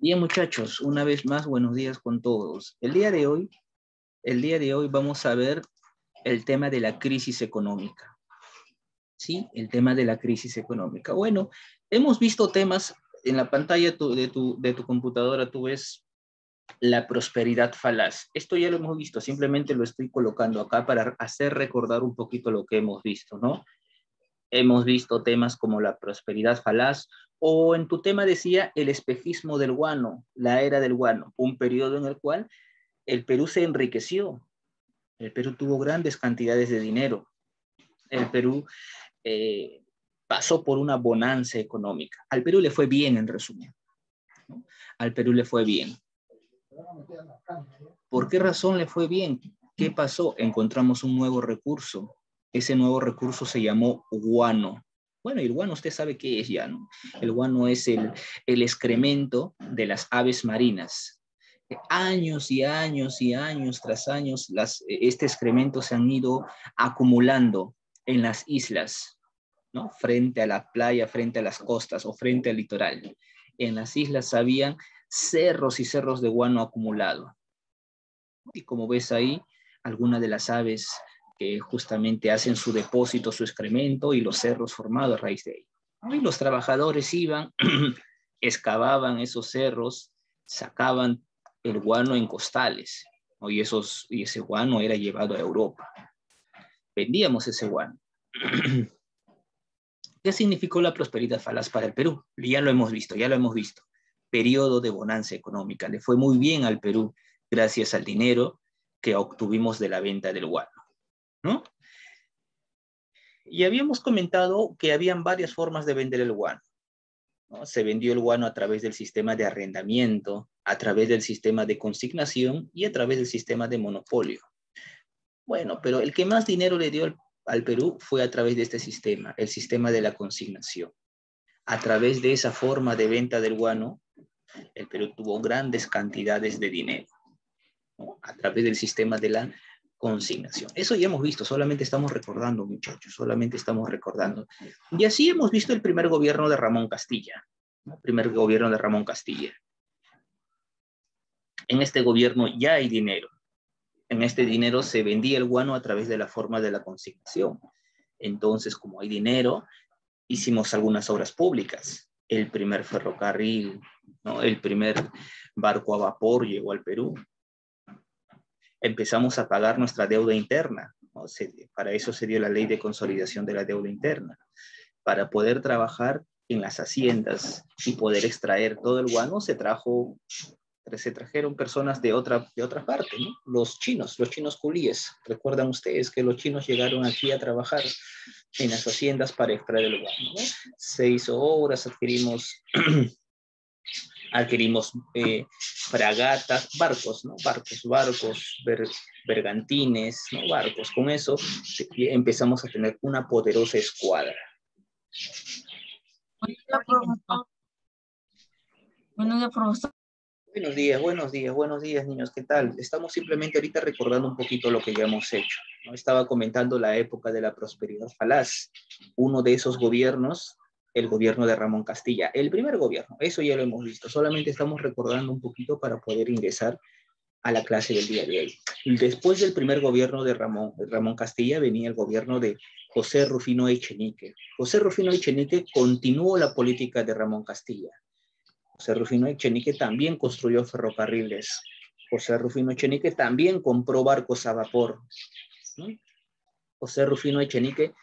Bien, muchachos, una vez más, buenos días con todos. El día de hoy vamos a ver el tema de la crisis económica. ¿Sí? El tema de la crisis económica. Bueno, hemos visto temas en la pantalla de tu computadora, tú ves la prosperidad falaz. Esto ya lo hemos visto, simplemente lo estoy colocando acá para hacer recordar un poquito lo que hemos visto, ¿no? Hemos visto temas como la prosperidad falaz o en tu tema decía el espejismo del guano, la era del guano, un periodo en el cual el Perú se enriqueció, el Perú tuvo grandes cantidades de dinero, el Perú eh, pasó por una bonanza económica. Al Perú le fue bien, en resumen, ¿no? Al Perú le fue bien. ¿Por qué razón le fue bien? ¿Qué pasó? Encontramos un nuevo recurso. Ese nuevo recurso se llamó guano. Bueno, y el guano usted sabe qué es ya, ¿no? El guano es el excremento de las aves marinas. Años y años y años tras años, este excremento se han ido acumulando en las islas, ¿no? Frente a la playa, frente a las costas o frente al litoral. En las islas habían cerros y cerros de guano acumulado. Y como ves ahí, algunas de las aves que justamente hacen su depósito, su excremento y los cerros formados a raíz de ello. Y los trabajadores iban, excavaban esos cerros, sacaban el guano en costales, ¿no? Y ese guano era llevado a Europa. Vendíamos ese guano. ¿Qué significó la prosperidad falaz para el Perú? Ya lo hemos visto, ya lo hemos visto. Periodo de bonanza económica. Le fue muy bien al Perú gracias al dinero que obtuvimos de la venta del guano, ¿no? Y habíamos comentado que habían varias formas de vender el guano, ¿no? Se vendió el guano a través del sistema de arrendamiento, a través del sistema de consignación y a través del sistema de monopolio. Bueno, pero el que más dinero le dio al Perú fue a través de este sistema, el sistema de la consignación. A través de esa forma de venta del guano, el Perú tuvo grandes cantidades de dinero, ¿no? A través del sistema de la consignación. Eso ya hemos visto, solamente estamos recordando, muchachos, solamente estamos recordando. Y así hemos visto el primer gobierno de Ramón Castilla, ¿no? El primer gobierno de Ramón Castilla. En este gobierno ya hay dinero. En este dinero se vendía el guano a través de la forma de la consignación. Entonces, como hay dinero, hicimos algunas obras públicas. El primer ferrocarril, ¿no? El primer barco a vapor llegó al Perú. Empezamos a pagar nuestra deuda interna, ¿no? Para eso se dio la ley de consolidación de la deuda interna. Para poder trabajar en las haciendas y poder extraer todo el guano, se trajeron personas de otra parte, ¿no? Los chinos culíes. Recuerdan ustedes que los chinos llegaron aquí a trabajar en las haciendas para extraer el guano, ¿no? Se hizo obras, adquirimos fragatas, barcos, ¿no? Barcos, bergantines, ¿no? Barcos. Con eso empezamos a tener una poderosa escuadra. Buenos días, profesor. Buenos días, niños, ¿qué tal? Estamos simplemente ahorita recordando un poquito lo que ya hemos hecho, ¿no? Estaba comentando la época de la prosperidad falaz, uno de esos gobiernos, el gobierno de Ramón Castilla, el primer gobierno, eso ya lo hemos visto, solamente estamos recordando un poquito para poder ingresar a la clase del día de hoy. Después del primer gobierno de Ramón Castilla venía el gobierno de José Rufino Echenique. José Rufino Echenique continuó la política de Ramón Castilla. José Rufino Echenique también construyó ferrocarriles. José Rufino Echenique también compró barcos a vapor, ¿no? José Rufino Echenique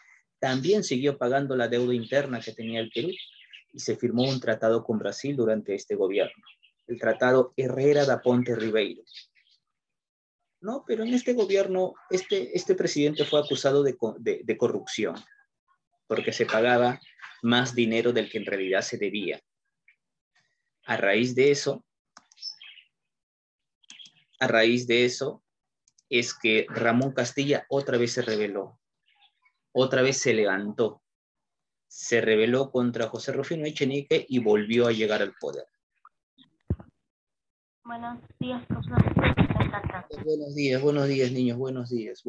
también siguió pagando la deuda interna que tenía el Perú y se firmó un tratado con Brasil durante este gobierno, el tratado Herrera da Ponte Ribeiro. No, pero en este gobierno, este presidente fue acusado de corrupción porque se pagaba más dinero del que en realidad se debía. A raíz de eso es que Ramón Castilla otra vez se rebeló, otra vez se levantó, se rebeló contra José Rufino Echenique y volvió a llegar al poder. Buenos días, profesor. Buenos días, niños, buenos días.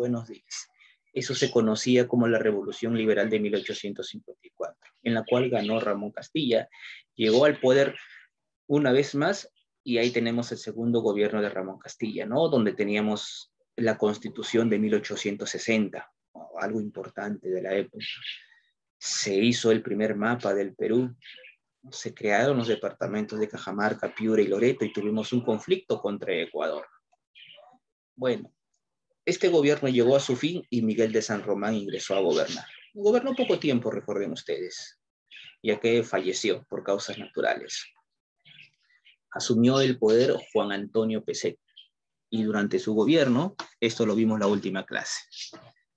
Eso se conocía como la Revolución Liberal de 1854, en la cual ganó Ramón Castilla, llegó al poder una vez más Y ahí tenemos el segundo gobierno de Ramón Castilla, ¿no? Donde teníamos la Constitución de 1860, algo importante de la época. Se hizo el primer mapa del Perú, se crearon los departamentos de Cajamarca, Piura y Loreto y tuvimos un conflicto contra Ecuador. Bueno, este gobierno llegó a su fin y Miguel de San Román ingresó a gobernar. Gobernó poco tiempo, recuerden ustedes, ya que falleció por causas naturales. Asumió el poder Juan Antonio Pezet y durante su gobierno, esto lo vimos la última clase,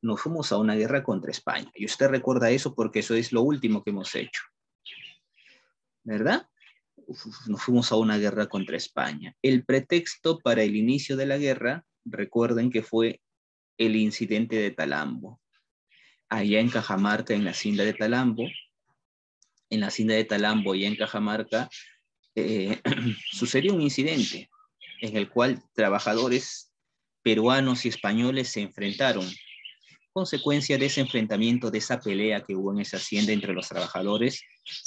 nos fuimos a una guerra contra España. Y usted recuerda eso porque eso es lo último que hemos hecho, ¿verdad? Nos fuimos a una guerra contra España. El pretexto para el inicio de la guerra, recuerden que fue el incidente de Talambo. Allá en Cajamarca, en la hacienda de Talambo, y en Cajamarca, sucedió un incidente en el cual trabajadores peruanos y españoles se enfrentaron. Consecuencia de ese enfrentamiento, de esa pelea que hubo en esa hacienda entre los trabajadores,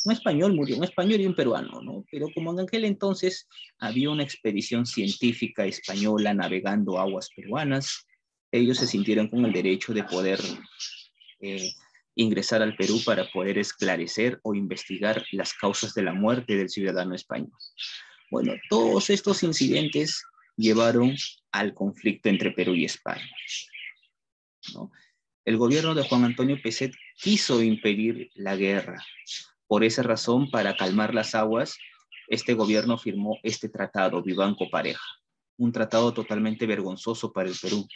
un español murió, un español y un peruano, ¿no? Pero como en aquel entonces había una expedición científica española navegando aguas peruanas, ellos se sintieron con el derecho de poder ingresar al Perú para poder esclarecer o investigar las causas de la muerte del ciudadano español. Bueno, todos estos incidentes llevaron al conflicto entre Perú y España, ¿no? El gobierno de Juan Antonio Pezet quiso impedir la guerra. Por esa razón, para calmar las aguas, este gobierno firmó este tratado, Vivanco Pareja, un tratado totalmente vergonzoso para el Perú,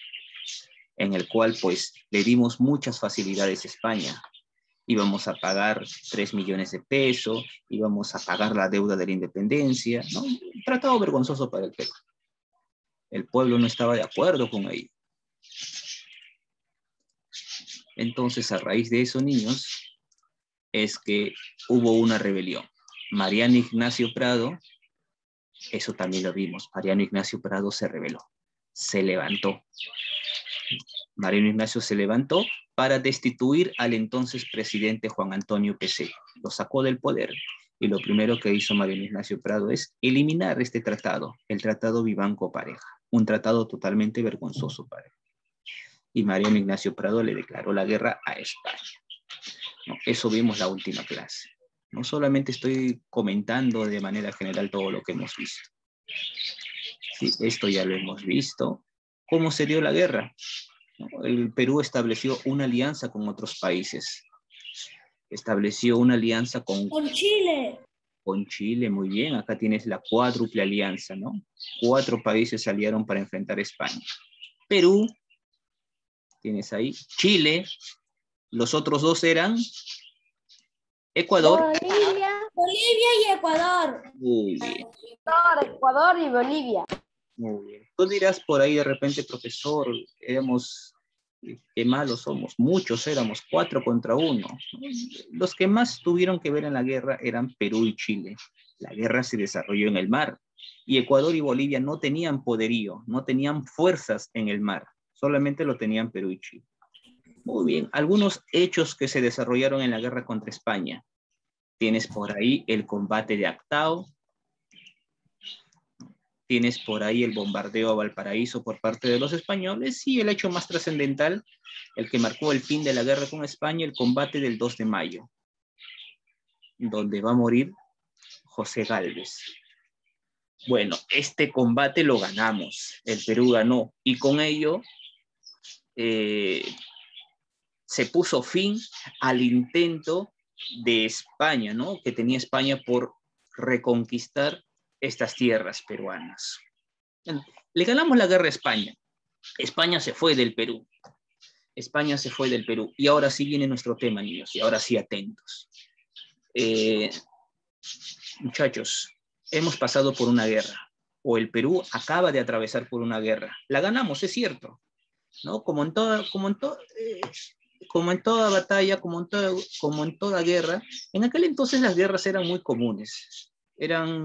en el cual pues le dimos muchas facilidades a España. Íbamos a pagar 3 millones de pesos, íbamos a pagar la deuda de la independencia, ¿no? Un tratado vergonzoso para el Perú. El pueblo no estaba de acuerdo con ello. Entonces, a raíz de eso, niños, es que hubo una rebelión. Mariano Ignacio Prado, eso también lo vimos, Mariano Ignacio Prado se rebeló, se levantó. Mariano Ignacio se levantó para destituir al entonces presidente Juan Antonio Pezet. Lo sacó del poder y lo primero que hizo Mariano Ignacio Prado es eliminar este tratado, el tratado Vivanco Pareja, un tratado totalmente vergonzoso para él. Y Mariano Ignacio Prado le declaró la guerra a España. ¿No? Eso vimos la última clase. No solamente estoy comentando de manera general todo lo que hemos visto. Sí, esto ya lo hemos visto. ¿Cómo se dio la guerra? ¿No? El Perú estableció una alianza con otros países. Estableció una alianza con Chile. Con Chile, muy bien. Acá tienes la cuádruple alianza, ¿no? 4 países se aliaron para enfrentar a España. Perú, tienes ahí, Chile, los otros 2 eran Ecuador. Bolivia y Ecuador. Muy bien. Ecuador y Bolivia. Muy bien. Tú dirás por ahí de repente, profesor, qué malos somos. Muchos éramos, 4 contra 1. Los que más tuvieron que ver en la guerra eran Perú y Chile. La guerra se desarrolló en el mar. Y Ecuador y Bolivia no tenían poderío, no tenían fuerzas en el mar. Solamente lo tenían Perú y Chile. Muy bien. Algunos hechos que se desarrollaron en la guerra contra España. Tienes por ahí el combate de Actao. Tienes por ahí el bombardeo a Valparaíso por parte de los españoles y el hecho más trascendental, el que marcó el fin de la guerra con España, el combate del 2 de mayo, donde va a morir José Gálvez. Bueno, este combate lo ganamos, el Perú ganó y con ello se puso fin al intento de España, ¿no? Que tenía España por reconquistar estas tierras peruanas. Le ganamos la guerra a España. España se fue del Perú. España se fue del Perú. Y ahora sí viene nuestro tema, niños, y ahora sí atentos. Muchachos, hemos pasado por una guerra, o el Perú acaba de atravesar por una guerra. La ganamos, es cierto, ¿no? Como en toda batalla, como en toda guerra, en aquel entonces las guerras eran muy comunes, eran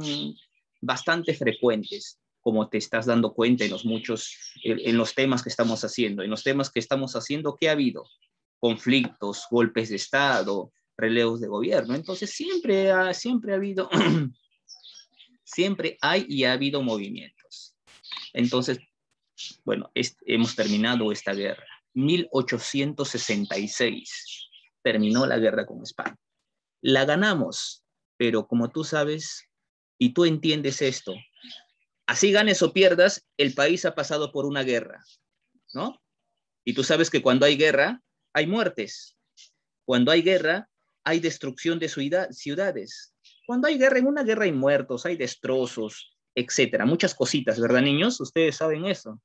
bastante frecuentes, como te estás dando cuenta en los temas que estamos haciendo. En los temas que estamos haciendo, ¿qué ha habido? Conflictos, golpes de Estado, relevos de gobierno. Entonces siempre ha habido Siempre hay y ha habido movimientos. Entonces, bueno, hemos terminado esta guerra. 1866 terminó la guerra con España. La ganamos, pero como tú sabes y tú entiendes esto, así ganes o pierdas, el país ha pasado por una guerra, ¿no? Y tú sabes que cuando hay guerra, hay muertes. Cuando hay guerra, hay destrucción de ciudades. Cuando hay guerra, en una guerra hay muertos, hay destrozos, etcétera. Muchas cositas, ¿verdad, niños? Ustedes saben eso.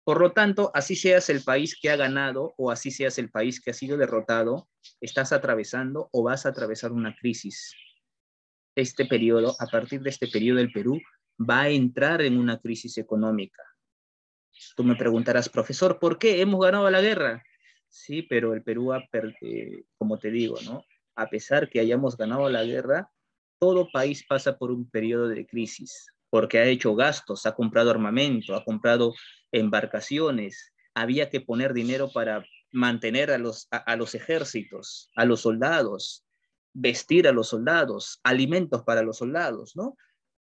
Por lo tanto, así seas el país que ha ganado o así seas el país que ha sido derrotado, estás atravesando o vas a atravesar una crisis. Este periodo, a partir de este periodo, el Perú va a entrar en una crisis económica. Tú me preguntarás, profesor, ¿por qué hemos ganado la guerra? Sí, pero el Perú como te digo, ¿no? A pesar que hayamos ganado la guerra, todo país pasa por un periodo de crisis, porque ha hecho gastos, ha comprado armamento, ha comprado embarcaciones, había que poner dinero para mantener a los ejércitos, a los soldados, vestir a los soldados, alimentos para los soldados, ¿no?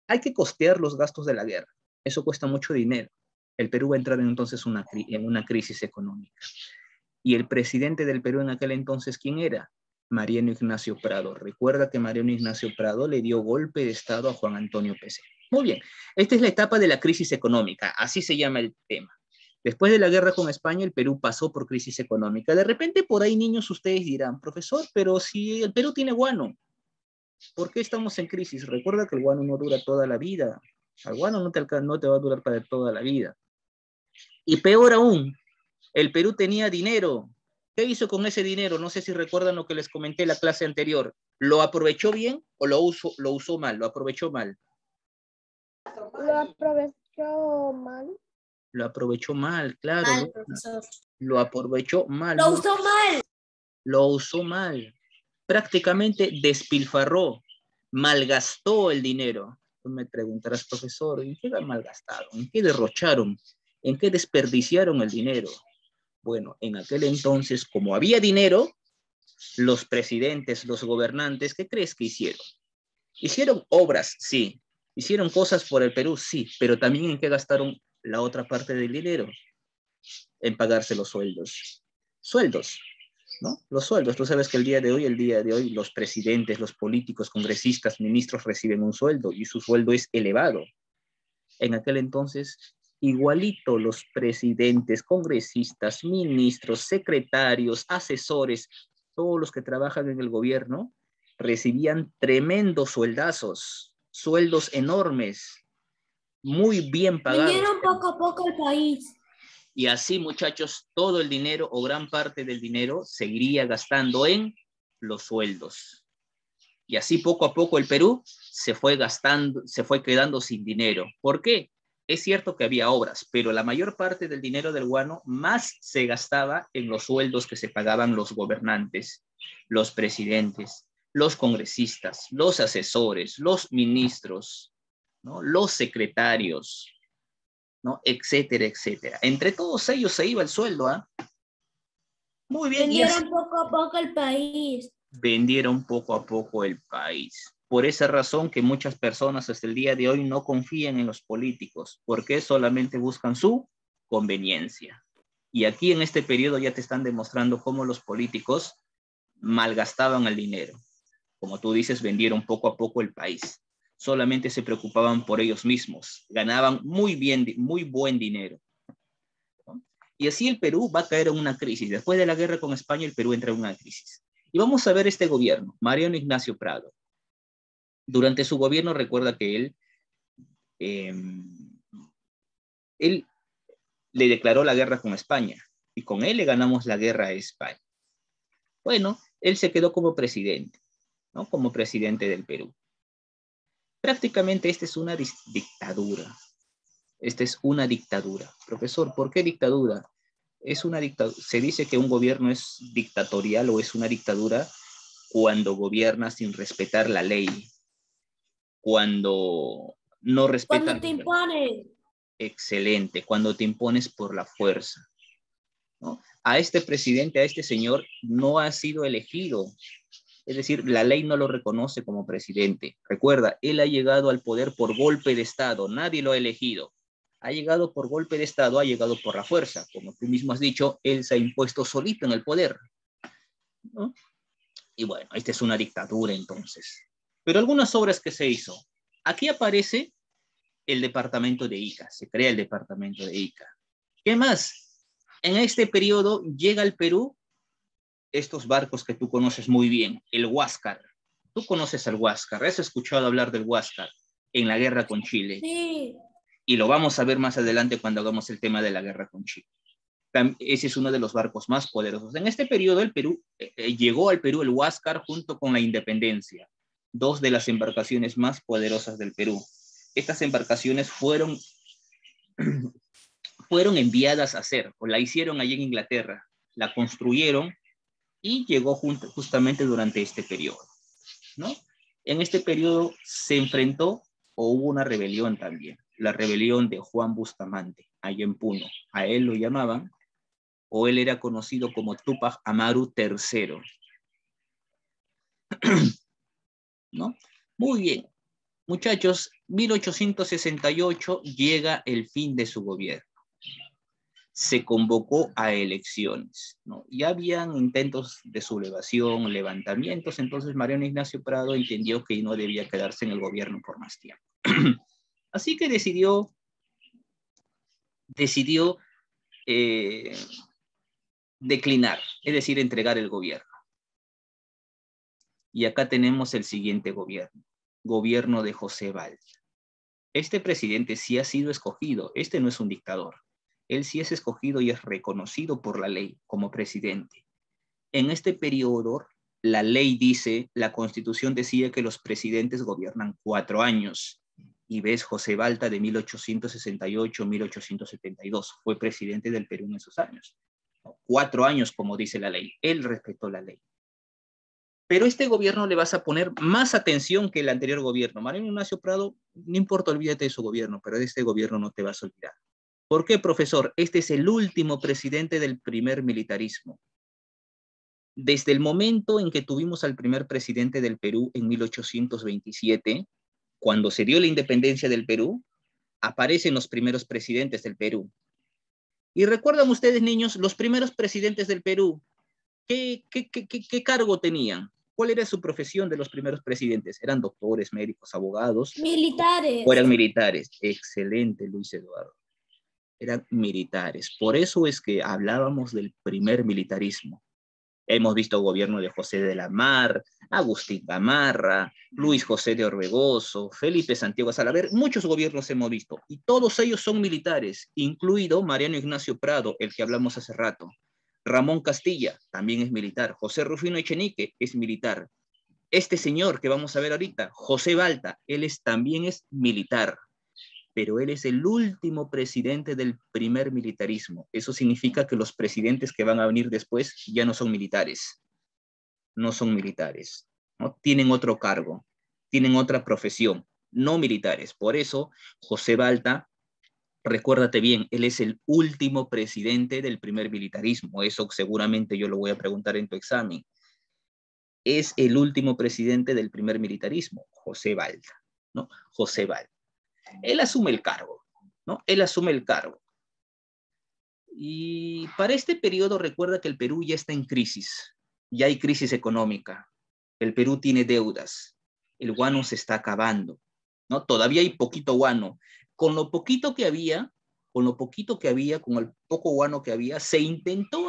Hay que costear los gastos de la guerra. Eso cuesta mucho dinero. El Perú va a entrar entonces en una crisis económica. Y el presidente del Perú en aquel entonces, ¿quién era? Mariano Ignacio Prado. Recuerda que Mariano Ignacio Prado le dio golpe de Estado a Juan Antonio Pérez. Muy bien, esta es la etapa de la crisis económica, así se llama el tema. Después de la guerra con España, el Perú pasó por crisis económica. De repente, por ahí, niños, ustedes dirán, profesor, pero si el Perú tiene guano, ¿por qué estamos en crisis? Recuerda que el guano no dura toda la vida. El guano no te va a durar para toda la vida. Y peor aún, el Perú tenía dinero. ¿Qué hizo con ese dinero? No sé si recuerdan lo que les comenté en la clase anterior. ¿Lo aprovechó bien o lo usó mal? Lo aprovechó mal. Lo aprovechó mal. Lo aprovechó mal, claro. Mal, profesor. Lo aprovechó mal. Lo usó mal. Lo usó mal. Prácticamente despilfarró, malgastó el dinero. Tú me preguntarás, profesor, ¿en qué malgastaron? ¿En qué derrocharon? ¿En qué desperdiciaron el dinero? Bueno, en aquel entonces, como había dinero, los presidentes, los gobernantes, ¿qué crees que hicieron? Hicieron obras, sí. Hicieron cosas por el Perú, sí. Pero también en qué gastaron la otra parte del dinero. En pagarse los sueldos. Sueldos, ¿no? Los sueldos. Tú sabes que el día de hoy, los presidentes, los políticos, congresistas, ministros reciben un sueldo y su sueldo es elevado. En aquel entonces, igualito los presidentes, congresistas, ministros, secretarios, asesores, todos los que trabajan en el gobierno, recibían tremendos sueldazos, sueldos enormes, muy bien pagados. Vendieron poco a poco el país. Y así, muchachos, todo el dinero o gran parte del dinero seguiría gastando en los sueldos. Y así poco a poco el Perú se fue gastando, se fue quedando sin dinero. ¿Por qué? Es cierto que había obras, pero la mayor parte del dinero del guano más se gastaba en los sueldos que se pagaban los gobernantes, los presidentes, los congresistas, los asesores, los ministros, ¿no? Los secretarios, ¿no? Etcétera, etcétera. Entre todos ellos se iba el sueldo, ¿ah? Muy bien. Vendieron poco a poco el país. Vendieron poco a poco el país. Por esa razón que muchas personas hasta el día de hoy no confían en los políticos, porque solamente buscan su conveniencia. Y aquí en este periodo ya te están demostrando cómo los políticos malgastaban el dinero. Como tú dices, vendieron poco a poco el país. Solamente se preocupaban por ellos mismos. Ganaban muy buen dinero, ¿no? Y así el Perú va a caer en una crisis. Después de la guerra con España, el Perú entra en una crisis. Y vamos a ver este gobierno, Mariano Ignacio Prado. Durante su gobierno, recuerda que él le declaró la guerra con España y con él le ganamos la guerra a España. Bueno, él se quedó como presidente, ¿no? Como presidente del Perú. Prácticamente esta es una dictadura. Esta es una dictadura. Profesor, ¿por qué dictadura? Es una dictadura. Se dice que un gobierno es dictatorial o es una dictadura cuando gobierna sin respetar la ley, cuando no respetan. Cuando te imponen. Excelente, cuando te impones por la fuerza, ¿no? A este presidente, a este señor, no ha sido elegido. Es decir, la ley no lo reconoce como presidente. Recuerda, él ha llegado al poder por golpe de Estado, nadie lo ha elegido. Ha llegado por golpe de Estado, ha llegado por la fuerza. Como tú mismo has dicho, él se ha impuesto solito en el poder, ¿no? Y bueno, esta es una dictadura entonces. Pero algunas obras que se hizo. Aquí aparece el departamento de Ica, se crea el departamento de Ica. ¿Qué más? En este periodo llega al Perú estos barcos que tú conoces muy bien, el Huáscar. Tú conoces al Huáscar, has escuchado hablar del Huáscar en la guerra con Chile. Sí. Y lo vamos a ver más adelante cuando hagamos el tema de la guerra con Chile. Ese es uno de los barcos más poderosos. En este periodo el Perú, llegó al Perú el Huáscar junto con la Independencia, dos de las embarcaciones más poderosas del Perú. Estas embarcaciones fueron enviadas a hacer, o la hicieron allí en Inglaterra, la construyeron y llegó justamente durante este periodo, ¿no? En este periodo se enfrentó o hubo una rebelión también, la rebelión de Juan Bustamante, allá en Puno. A él lo llamaban, o él era conocido como Túpac Amaru III, ¿no? Muy bien, muchachos, 1868 llega el fin de su gobierno. Se convocó a elecciones, ¿no? Ya habían intentos de sublevación, levantamientos, entonces Mariano Ignacio Prado entendió que no debía quedarse en el gobierno por más tiempo. Así que decidió declinar, es decir, entregar el gobierno. Y acá tenemos el siguiente gobierno de José Valls. Este presidente sí ha sido escogido, este no es un dictador. Él sí es escogido y es reconocido por la ley como presidente. En este periodo, la ley dice, la Constitución decía que los presidentes gobiernan 4 años. Y ves, José Balta de 1868 a 1872 fue presidente del Perú en esos años. 4 años, como dice la ley. Él respetó la ley. Pero este gobierno le vas a poner más atención que el anterior gobierno. Mariano Ignacio Prado, no importa, olvídate de su gobierno, pero de este gobierno no te vas a olvidar. ¿Por qué, profesor? Este es el último presidente del primer militarismo. Desde el momento en que tuvimos al primer presidente del Perú en 1827, cuando se dio la independencia del Perú, aparecen los primeros presidentes del Perú. Y recuerdan ustedes, niños, los primeros presidentes del Perú, ¿qué cargo tenían? ¿Cuál era su profesión de los primeros presidentes? ¿Eran doctores, médicos, abogados? ¿O Militares. eran militares? Excelente, Luis Eduardo. Eran militares. Por eso es que hablábamos del primer militarismo. Hemos visto gobierno de José de la Mar, Agustín Gamarra, Luis José de Orbegoso, Felipe Santiago Salaver, muchos gobiernos hemos visto, y todos ellos son militares, incluido Mariano Ignacio Prado, el que hablamos hace rato. Ramón Castilla también es militar, José Rufino Echenique es militar. Este señor que vamos a ver ahorita, José Balta, también es militar, pero él es el último presidente del primer militarismo. Eso significa que los presidentes que van a venir después ya no son militares, no son militares, ¿no? Tienen otro cargo, tienen otra profesión, no militares. Por eso, José Balta, recuérdate bien, él es el último presidente del primer militarismo. Eso seguramente yo lo voy a preguntar en tu examen. Es el último presidente del primer militarismo, José Balta, ¿no? José Balta. Él asume el cargo, ¿no? Él asume el cargo. Y para este periodo recuerda que el Perú ya está en crisis, ya hay crisis económica, el Perú tiene deudas, el guano se está acabando, ¿no? Todavía hay poquito guano. Con lo poquito que había, con el poco guano que había, se intentó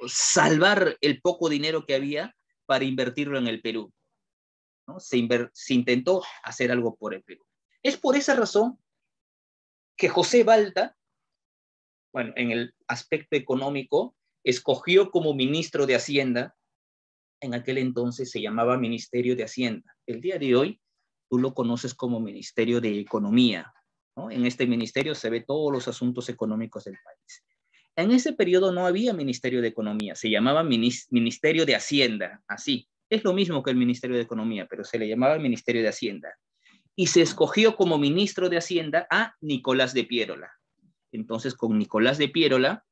salvar el poco dinero que había para invertirlo en el Perú, ¿no? Se intentó hacer algo por el Perú. Es por esa razón que José Balta, bueno, en el aspecto económico, escogió como ministro de Hacienda, en aquel entonces se llamaba Ministerio de Hacienda. El día de hoy tú lo conoces como Ministerio de Economía, ¿no? En este ministerio se ve todos los asuntos económicos del país. En ese periodo no había Ministerio de Economía, se llamaba Ministerio de Hacienda, así. Es lo mismo que el Ministerio de Economía, pero se le llamaba Ministerio de Hacienda. Y se escogió como ministro de Hacienda a Nicolás de Piérola. Entonces, con Nicolás de Piérola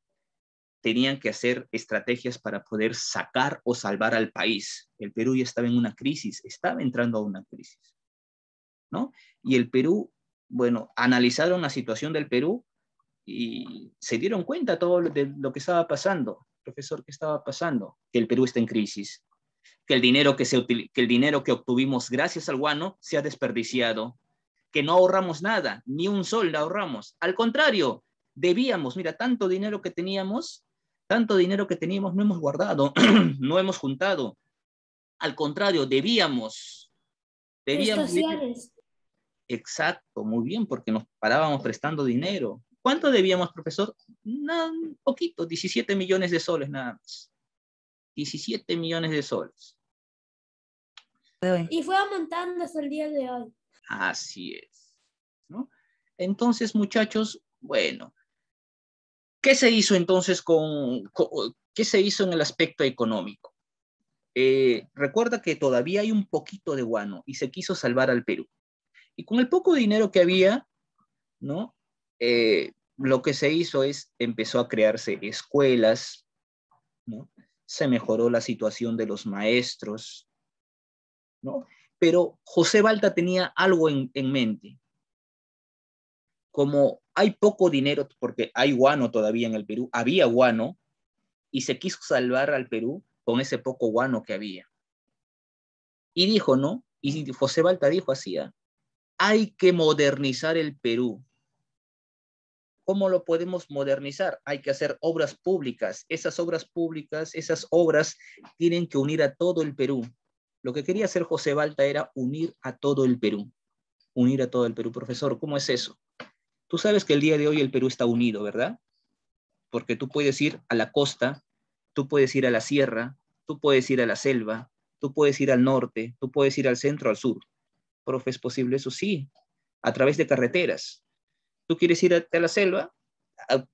tenían que hacer estrategias para poder sacar o salvar al país. El Perú ya estaba en una crisis, estaba entrando a una crisis, ¿no? Y el Perú, bueno, analizaron la situación del Perú y se dieron cuenta todo de lo que estaba pasando. Profesor, ¿qué estaba pasando? Que el Perú está en crisis, que el dinero que el dinero que obtuvimos gracias al guano se ha desperdiciado, que no ahorramos nada, ni un sol ahorramos. Al contrario, debíamos, mira, tanto dinero que teníamos no hemos guardado, no hemos juntado. Al contrario, debíamos. Prestaciones. Exacto, muy bien, porque nos parábamos prestando dinero. ¿Cuánto debíamos, profesor? No, un poquito, 17 millones de soles nada más. 17 millones de soles. Y fue aumentando hasta el día de hoy. Así es, ¿no? Entonces, muchachos, bueno, ¿qué se hizo entonces qué se hizo en el aspecto económico? Recuerda que todavía hay un poquito de guano y se quiso salvar al Perú. Y con el poco dinero que había, ¿no? Lo que se hizo empezó a crearse escuelas, ¿no? Se mejoró la situación de los maestros, ¿no? Pero José Balta tenía algo en mente. Como hay poco dinero, porque hay guano todavía en el Perú, había guano, y se quiso salvar al Perú con ese poco guano que había. Y dijo, ¿no? Y José Balta dijo así, hay que modernizar el Perú. ¿Cómo lo podemos modernizar? Hay que hacer obras públicas. Esas obras públicas, esas obras tienen que unir a todo el Perú. Lo que quería hacer José Balta era unir a todo el Perú. Unir a todo el Perú. Profesor, ¿cómo es eso? Tú sabes que el día de hoy el Perú está unido, ¿verdad? Porque tú puedes ir a la costa, tú puedes ir a la sierra, tú puedes ir a la selva, tú puedes ir al norte, tú puedes ir al centro, al sur. Profe, ¿es posible eso? Sí, a través de carreteras. Tú quieres ir a la selva,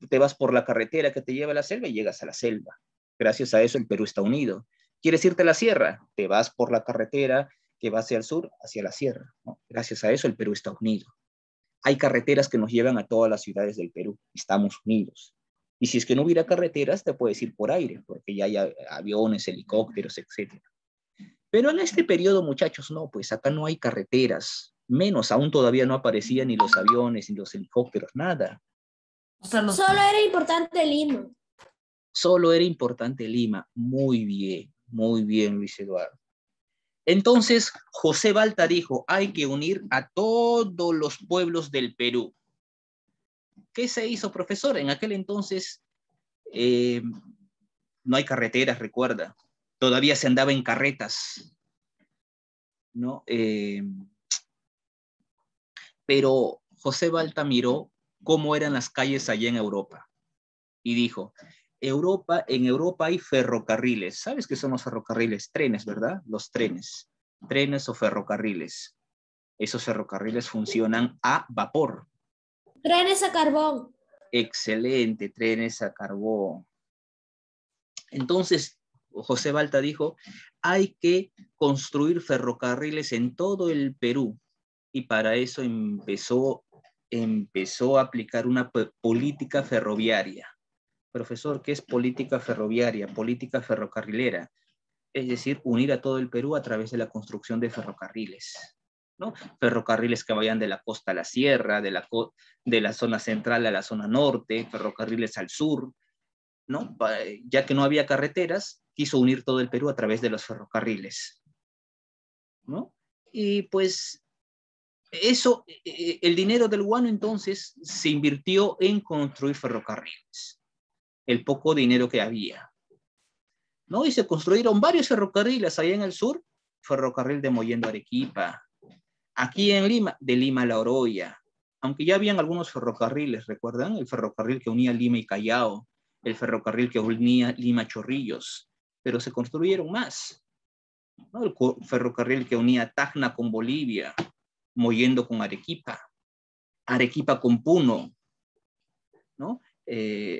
te vas por la carretera que te lleva a la selva y llegas a la selva. Gracias a eso el Perú está unido. ¿Quieres irte a la sierra? Te vas por la carretera que va hacia el sur, hacia la sierra, ¿no? Gracias a eso el Perú está unido. Hay carreteras que nos llevan a todas las ciudades del Perú. Estamos unidos. Y si es que no hubiera carreteras, te puedes ir por aire, porque ya hay aviones, helicópteros, etc. Pero en este periodo, muchachos, no, pues acá no hay carreteras. Menos, aún todavía no aparecían ni los aviones, ni los helicópteros, nada. Solo era importante Lima. Solo era importante Lima. Muy bien, Luis Eduardo. Entonces, José Balta dijo, hay que unir a todos los pueblos del Perú. ¿Qué se hizo, profesor? En aquel entonces no hay carreteras, recuerda. Todavía se andaba en carretas, ¿no? Pero José Balta miró cómo eran las calles allá en Europa y dijo, en Europa hay ferrocarriles. ¿Sabes qué son los ferrocarriles? Trenes, ¿verdad? Los trenes o ferrocarriles. Esos ferrocarriles funcionan a vapor. Trenes a carbón. Excelente, trenes a carbón. Entonces, José Balta dijo, hay que construir ferrocarriles en todo el Perú. Y para eso empezó a aplicar una política ferroviaria. Profesor, ¿qué es política ferroviaria? Política ferrocarrilera. Es decir, unir a todo el Perú a través de la construcción de ferrocarriles, ¿no? Ferrocarriles que vayan de la costa a la sierra, de la zona central a la zona norte, ferrocarriles al sur, ¿no? Ya que no había carreteras, quiso unir todo el Perú a través de los ferrocarriles, ¿no? Y pues eso, el dinero del guano entonces se invirtió en construir ferrocarriles, el poco dinero que había, ¿no? Y se construyeron varios ferrocarriles allá en el sur, ferrocarril de Mollendo a Arequipa, aquí en Lima, de Lima a La Oroya, aunque ya habían algunos ferrocarriles, ¿recuerdan? El ferrocarril que unía Lima y Callao, el ferrocarril que unía Lima a Chorrillos, pero se construyeron más, ¿no? El ferrocarril que unía Tacna con Bolivia, Mollendo con Arequipa, Arequipa con Puno, ¿no?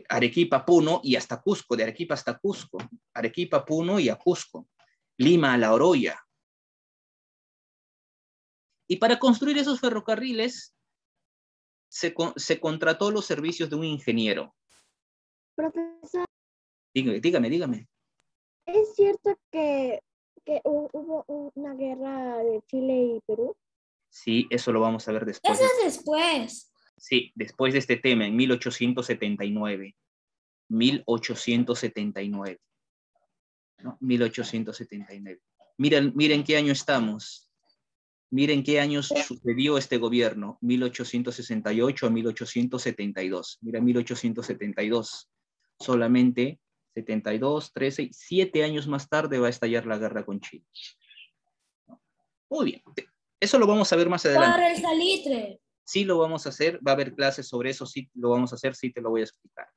Arequipa, Puno y hasta Cusco, de Arequipa hasta Cusco, Arequipa, Puno y a Cusco, Lima a La Oroya. Y para construir esos ferrocarriles se contrató los servicios de un ingeniero. Profesor. Dígame. ¿Es cierto que hubo una guerra de Chile y Perú? Sí, eso lo vamos a ver después. Eso es después. Sí, después de este tema, en 1879. 1879. ¿No? 1879. Miren qué año estamos. Miren qué años sucedió este gobierno. 1868 a 1872. Mira, 1872. Solamente 72, 13, 7 años más tarde va a estallar la guerra con Chile. Muy bien. Eso lo vamos a ver más adelante. Para el salitre. Sí lo vamos a hacer, va a haber clases sobre eso, sí lo vamos a hacer, sí te lo voy a explicar.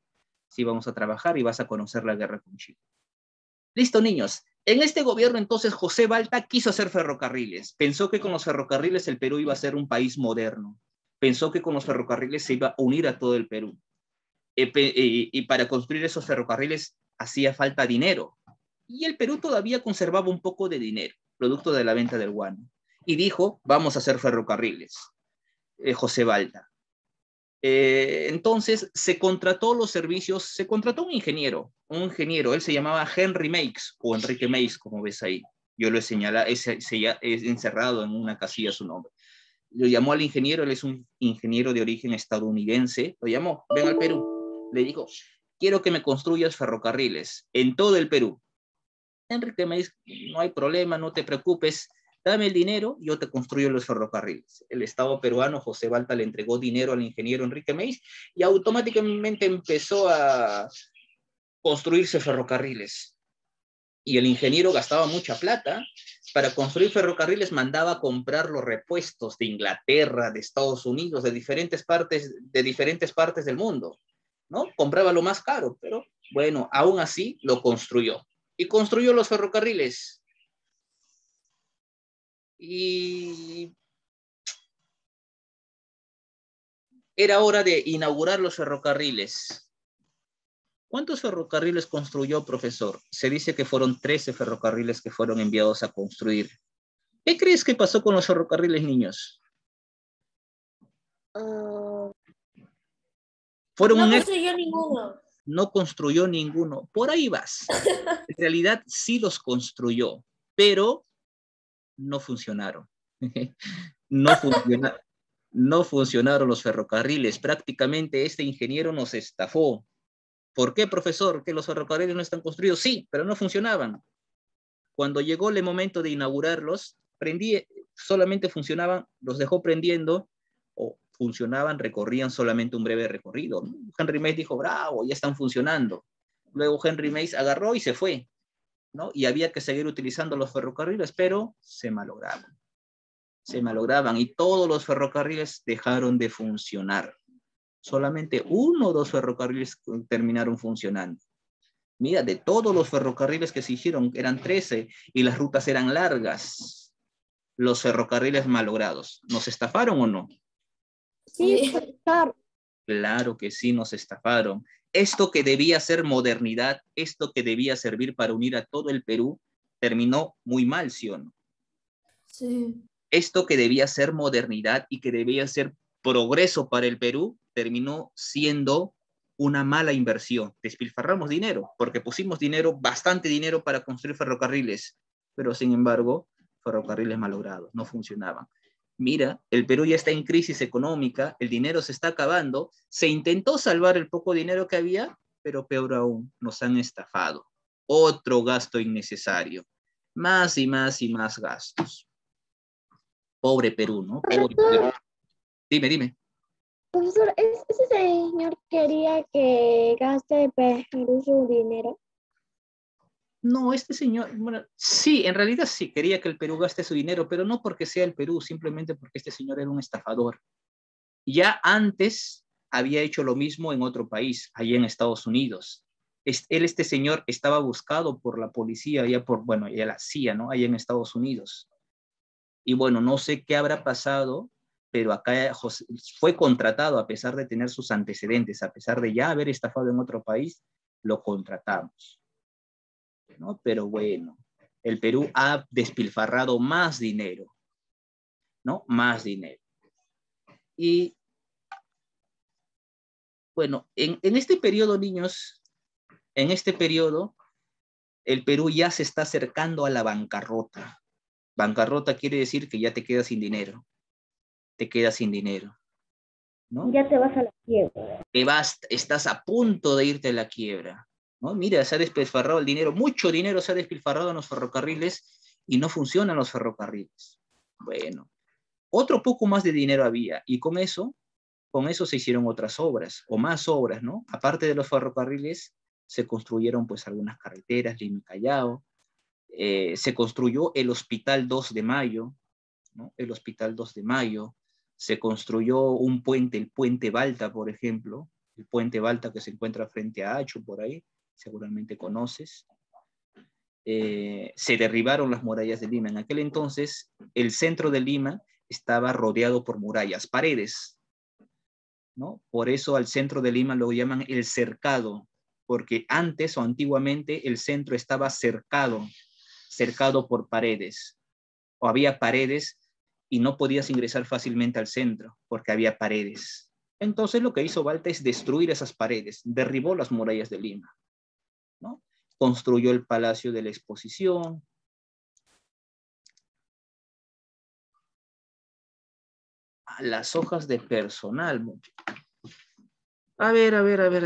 Sí vamos a trabajar y vas a conocer la guerra con Chile. Listo, niños. En este gobierno, entonces, José Balta quiso hacer ferrocarriles. Pensó que con los ferrocarriles el Perú iba a ser un país moderno. Pensó que con los ferrocarriles se iba a unir a todo el Perú. Y para construir esos ferrocarriles hacía falta dinero. Y el Perú todavía conservaba un poco de dinero, producto de la venta del guano. Y dijo, vamos a hacer ferrocarriles. José Balta. Entonces se contrató los servicios, se contrató un ingeniero, él se llamaba Henry Meix o Enrique Meix, como ves ahí. Yo lo he señalado, es encerrado en una casilla su nombre. Lo llamó al ingeniero, él es un ingeniero de origen estadounidense, lo llamó, ven al Perú. Le dijo, quiero que me construyas ferrocarriles en todo el Perú. Enrique Meix, no hay problema, no te preocupes, dame el dinero, yo te construyo los ferrocarriles. El Estado peruano, José Balta, le entregó dinero al ingeniero Enrique Meix y automáticamente empezó a construirse ferrocarriles. Y el ingeniero gastaba mucha plata. Para construir ferrocarriles mandaba a comprar los repuestos de Inglaterra, de Estados Unidos, de diferentes partes del mundo, ¿no? Compraba lo más caro, pero bueno, aún así lo construyó. Y construyó los ferrocarriles. Y era hora de inaugurar los ferrocarriles. ¿Cuántos ferrocarriles construyó, profesor? Se dice que fueron 13 ferrocarriles que fueron enviados a construir. ¿Qué crees que pasó con los ferrocarriles, niños? Fueron no construyó ninguno. No construyó ninguno. Por ahí vas. En realidad sí los construyó, pero no funcionaron. No funcionaron los ferrocarriles. Prácticamente este ingeniero nos estafó. ¿Por qué, profesor? ¿Que los ferrocarriles no están construidos? Sí, pero no funcionaban. Cuando llegó el momento de inaugurarlos, solamente funcionaban, los dejó prendiendo, o funcionaban, recorrían solamente un breve recorrido. Henry Mace dijo, bravo, ya están funcionando. Luego Henry Mace agarró y se fue, ¿no? Y había que seguir utilizando los ferrocarriles, pero se malograban. Se malograban y todos los ferrocarriles dejaron de funcionar. Solamente 1 o 2 ferrocarriles terminaron funcionando. Mira, de todos los ferrocarriles que se hicieron, eran 13 y las rutas eran largas. Los ferrocarriles malogrados. ¿Nos estafaron o no? Sí, claro. Claro que sí, nos estafaron. Esto que debía ser modernidad, esto que debía servir para unir a todo el Perú, terminó muy mal, ¿sí o no? Sí. Esto que debía ser modernidad y que debía ser progreso para el Perú, terminó siendo una mala inversión. Despilfarramos dinero, porque pusimos dinero, bastante dinero para construir ferrocarriles, pero sin embargo, ferrocarriles malogrados, no funcionaban. Mira, el Perú ya está en crisis económica, el dinero se está acabando, se intentó salvar el poco dinero que había, pero peor aún, nos han estafado. Otro gasto innecesario. Más y más y más gastos. Pobre Perú, ¿no? Pobre Perú. Dime. Profesor, ¿ese señor quería que gaste Perú su dinero? No, este señor, bueno, sí, en realidad sí, quería que el Perú gaste su dinero, pero no porque sea el Perú, simplemente porque este señor era un estafador. Ya antes había hecho lo mismo en otro país, allá en Estados Unidos. Este señor estaba buscado por la policía, ya la CIA, ¿no? Allá en Estados Unidos. Y bueno, no sé qué habrá pasado, pero acá fue contratado a pesar de tener sus antecedentes, a pesar de ya haber estafado en otro país, lo contratamos, ¿no? Pero bueno, el Perú ha despilfarrado más dinero, ¿no? Más dinero. Y bueno, en este periodo, niños, En este periodo, el Perú ya se está acercando a la bancarrota. Bancarrota quiere decir que ya te quedas sin dinero. Te quedas sin dinero, ¿no? Ya te vas a la quiebra. Estás a punto de irte a la quiebra, ¿no? Mira, se ha despilfarrado el dinero, mucho dinero se ha despilfarrado en los ferrocarriles y no funcionan los ferrocarriles. Bueno, otro poco más de dinero había y con eso se hicieron otras obras o más obras, ¿no? Aparte de los ferrocarriles, se construyeron pues algunas carreteras, Lima-Callao, se construyó el Hospital 2 de Mayo, ¿no? El Hospital 2 de Mayo, se construyó un puente, el Puente Balta, por ejemplo, el Puente Balta que se encuentra frente a Acho, por ahí, seguramente conoces. Se derribaron las murallas de Lima. En aquel entonces, el centro de Lima estaba rodeado por murallas, paredes, ¿no? Por eso al centro de Lima lo llaman el cercado, porque antes o antiguamente el centro estaba cercado por paredes, o había paredes y no podías ingresar fácilmente al centro porque había paredes. Entonces lo que hizo Balta es destruir esas paredes, derribó las murallas de Lima, ¿no? Construyó el Palacio de la Exposición. Las hojas de personal. A ver,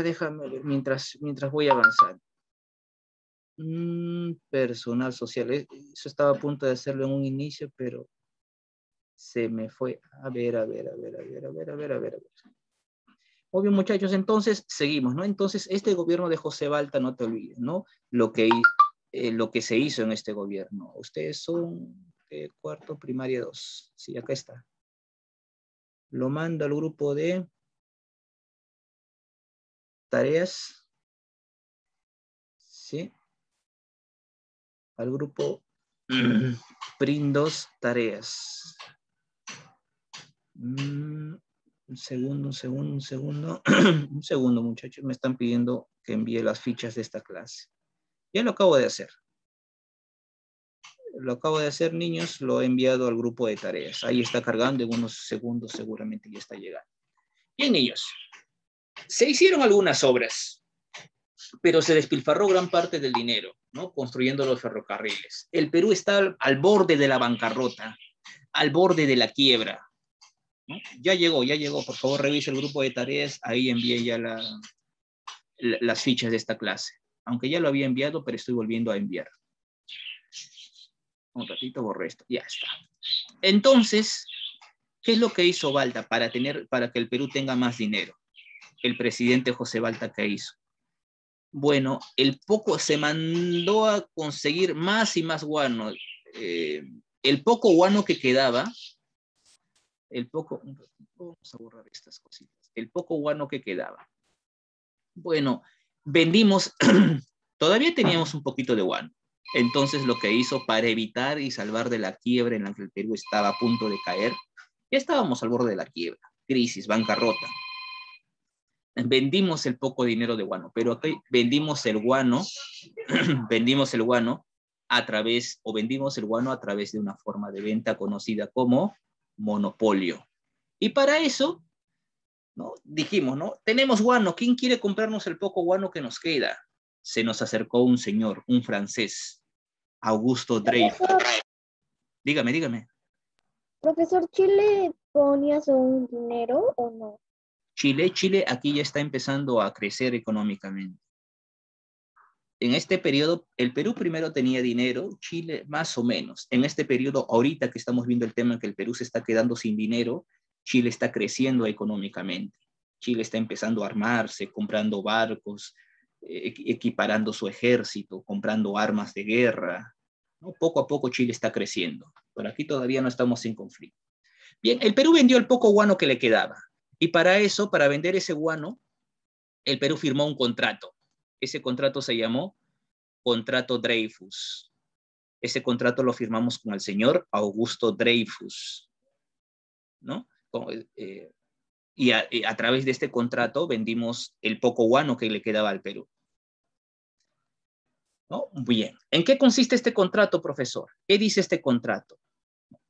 déjame ver mientras voy avanzando. Personal social. Eso estaba a punto de hacerlo en un inicio, pero se me fue. A ver. Muy bien, muchachos, entonces seguimos, ¿no? Entonces, este gobierno de José Balta, no te olvides, ¿no? Lo que se hizo en este gobierno. Ustedes son cuarto, primaria 2. Sí, acá está. Lo mando al grupo de tareas. Sí. Al grupo PRIN 2 tareas. Un segundo. Un segundo, muchachos. Me están pidiendo que envíe las fichas de esta clase. Ya lo acabo de hacer. Lo acabo de hacer, niños. Lo he enviado al grupo de tareas. Ahí está cargando. En unos segundos seguramente ya está llegando. Bien, niños. Se hicieron algunas obras, pero se despilfarró gran parte del dinero, ¿no? Construyendo los ferrocarriles. El Perú está al borde de la bancarrota, al borde de la quiebra, ¿no? Ya llegó. Por favor, revise el grupo de tareas. Ahí envié ya las fichas de esta clase. Aunque ya lo había enviado, pero estoy volviendo a enviar. Un ratito borré esto. Ya está. Entonces, ¿qué es lo que hizo Balta para que el Perú tenga más dinero? El presidente José Balta, ¿qué hizo? Bueno, se mandó a conseguir más y más guano. El poco guano que quedaba, vamos a borrar estas cositas. El poco guano que quedaba. Bueno, vendimos, todavía teníamos un poquito de guano. Entonces lo que hizo para evitar y salvar de la quiebra en la que el Perú estaba a punto de caer, ya estábamos al borde de la quiebra, crisis, bancarrota. Vendimos el poco dinero de guano, pero aquí vendimos el guano vendimos el guano a través de una forma de venta conocida como monopolio. Y para eso, ¿no? Dijimos, ¿no? Tenemos guano, ¿quién quiere comprarnos el poco guano que nos queda? Se nos acercó un señor, un francés, Augusto Dreyfus. Dígame. Profesor, ¿Chile ponía su dinero o no? Chile aquí ya está empezando a crecer económicamente. En este periodo, el Perú primero tenía dinero, Chile más o menos. En este periodo, ahorita que estamos viendo el tema que el Perú se está quedando sin dinero, Chile está creciendo económicamente. Chile está empezando a armarse, comprando barcos, equiparando su ejército, comprando armas de guerra, ¿no? Poco a poco Chile está creciendo, pero aquí todavía no estamos en conflicto. Bien, el Perú vendió el poco guano que le quedaba. Y para eso, para vender ese guano, el Perú firmó un contrato. Ese contrato se llamó Contrato Dreyfus. Ese contrato lo firmamos con el señor Augusto Dreyfus, ¿no? Y a través de este contrato vendimos el poco guano que le quedaba al Perú, ¿no? Bien. ¿En qué consiste este contrato, profesor? ¿Qué dice este contrato?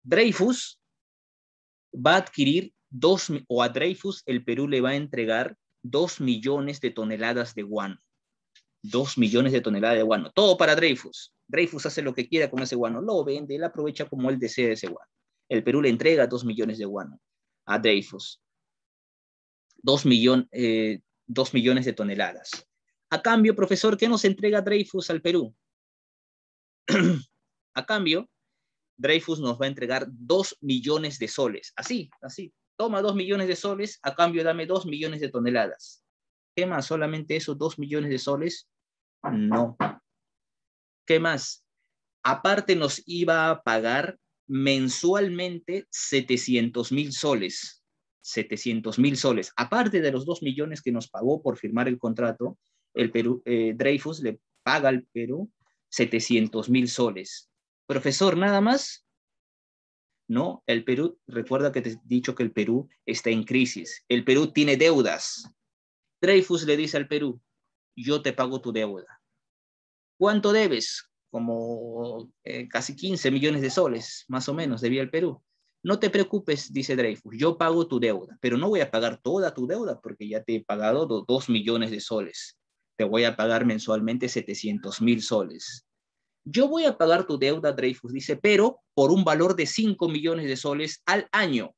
Dreyfus va a adquirir a Dreyfus el Perú le va a entregar 2 millones de toneladas de guano. 2 millones de toneladas de guano. Todo para Dreyfus. Dreyfus hace lo que quiera con ese guano. Lo vende, él aprovecha como él desea ese guano. El Perú le entrega 2 millones de guano a Dreyfus. 2 millones de toneladas. A cambio, profesor, ¿qué nos entrega Dreyfus al Perú? A cambio, Dreyfus nos va a entregar 2 millones de soles. Así. Toma 2 millones de soles, a cambio dame 2 millones de toneladas. ¿Qué más? ¿Solamente esos 2 millones de soles? No. ¿Qué más? Aparte nos iba a pagar mensualmente 700,000 soles. 700,000 soles. Aparte de los 2 millones que nos pagó por firmar el contrato, el Perú, Dreyfus le paga al Perú 700,000 soles. Profesor, ¿nada más? No, el Perú, recuerda que te he dicho que el Perú está en crisis. El Perú tiene deudas. Dreyfus le dice al Perú, yo te pago tu deuda. ¿Cuánto debes? Como casi 15 millones de soles, más o menos, debía el Perú. No te preocupes, dice Dreyfus, yo pago tu deuda, pero no voy a pagar toda tu deuda porque ya te he pagado 2 millones de soles. Te voy a pagar mensualmente 700,000 soles. Yo voy a pagar tu deuda, Dreyfus dice, pero por un valor de 5 millones de soles al año.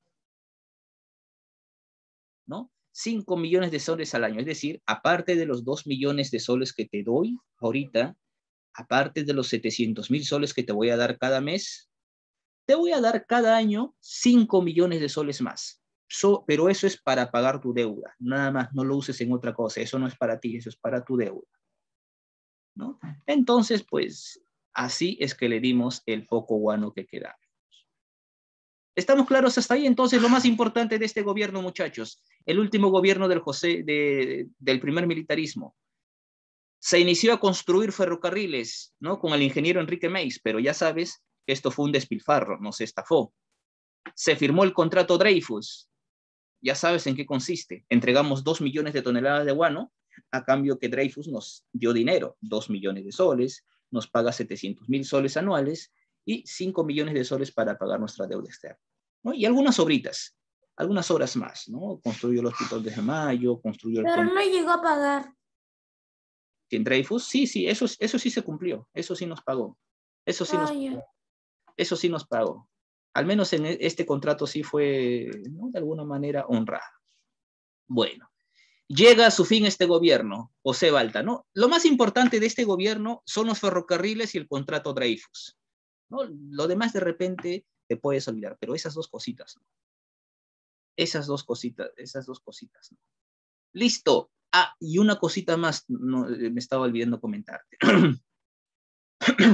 ¿No? 5 millones de soles al año. Es decir, aparte de los 2 millones de soles que te doy ahorita, aparte de los 700,000 soles que te voy a dar cada mes, te voy a dar cada año 5 millones de soles más. Pero eso es para pagar tu deuda. Nada más, no lo uses en otra cosa. Eso no es para ti, eso es para tu deuda. ¿No? Entonces, pues, así es que le dimos el poco guano que quedaba. ¿Estamos claros hasta ahí? Entonces, lo más importante de este gobierno, muchachos, el último gobierno del primer militarismo, se inició a construir ferrocarriles, ¿no? Con el ingeniero Enrique Meis, pero ya sabes que esto fue un despilfarro, no se estafó. Se firmó el contrato Dreyfus, ya sabes en qué consiste. Entregamos 2 millones de toneladas de guano, a cambio que Dreyfus nos dio dinero, 2 millones de soles, nos paga 700,000 soles anuales y 5 millones de soles para pagar nuestra deuda externa, ¿no? Y algunas obritas, algunas obras más, ¿no? Construyó el Hospital de Mayo, construyó el... Pero no llegó a pagar. ¿En Dreyfus? Sí, eso sí se cumplió, eso sí nos pagó, eso sí nos pagó. Al menos en este contrato sí fue, ¿no? De alguna manera honrado. Bueno, llega a su fin este gobierno, José Balta, ¿no? Lo más importante de este gobierno son los ferrocarriles y el contrato Dreyfus, ¿no? Lo demás de repente te puedes olvidar, pero esas dos cositas, ¿no? Esas dos cositas, ¿no? Listo. Ah, y una cosita más, no, me estaba olvidando comentarte.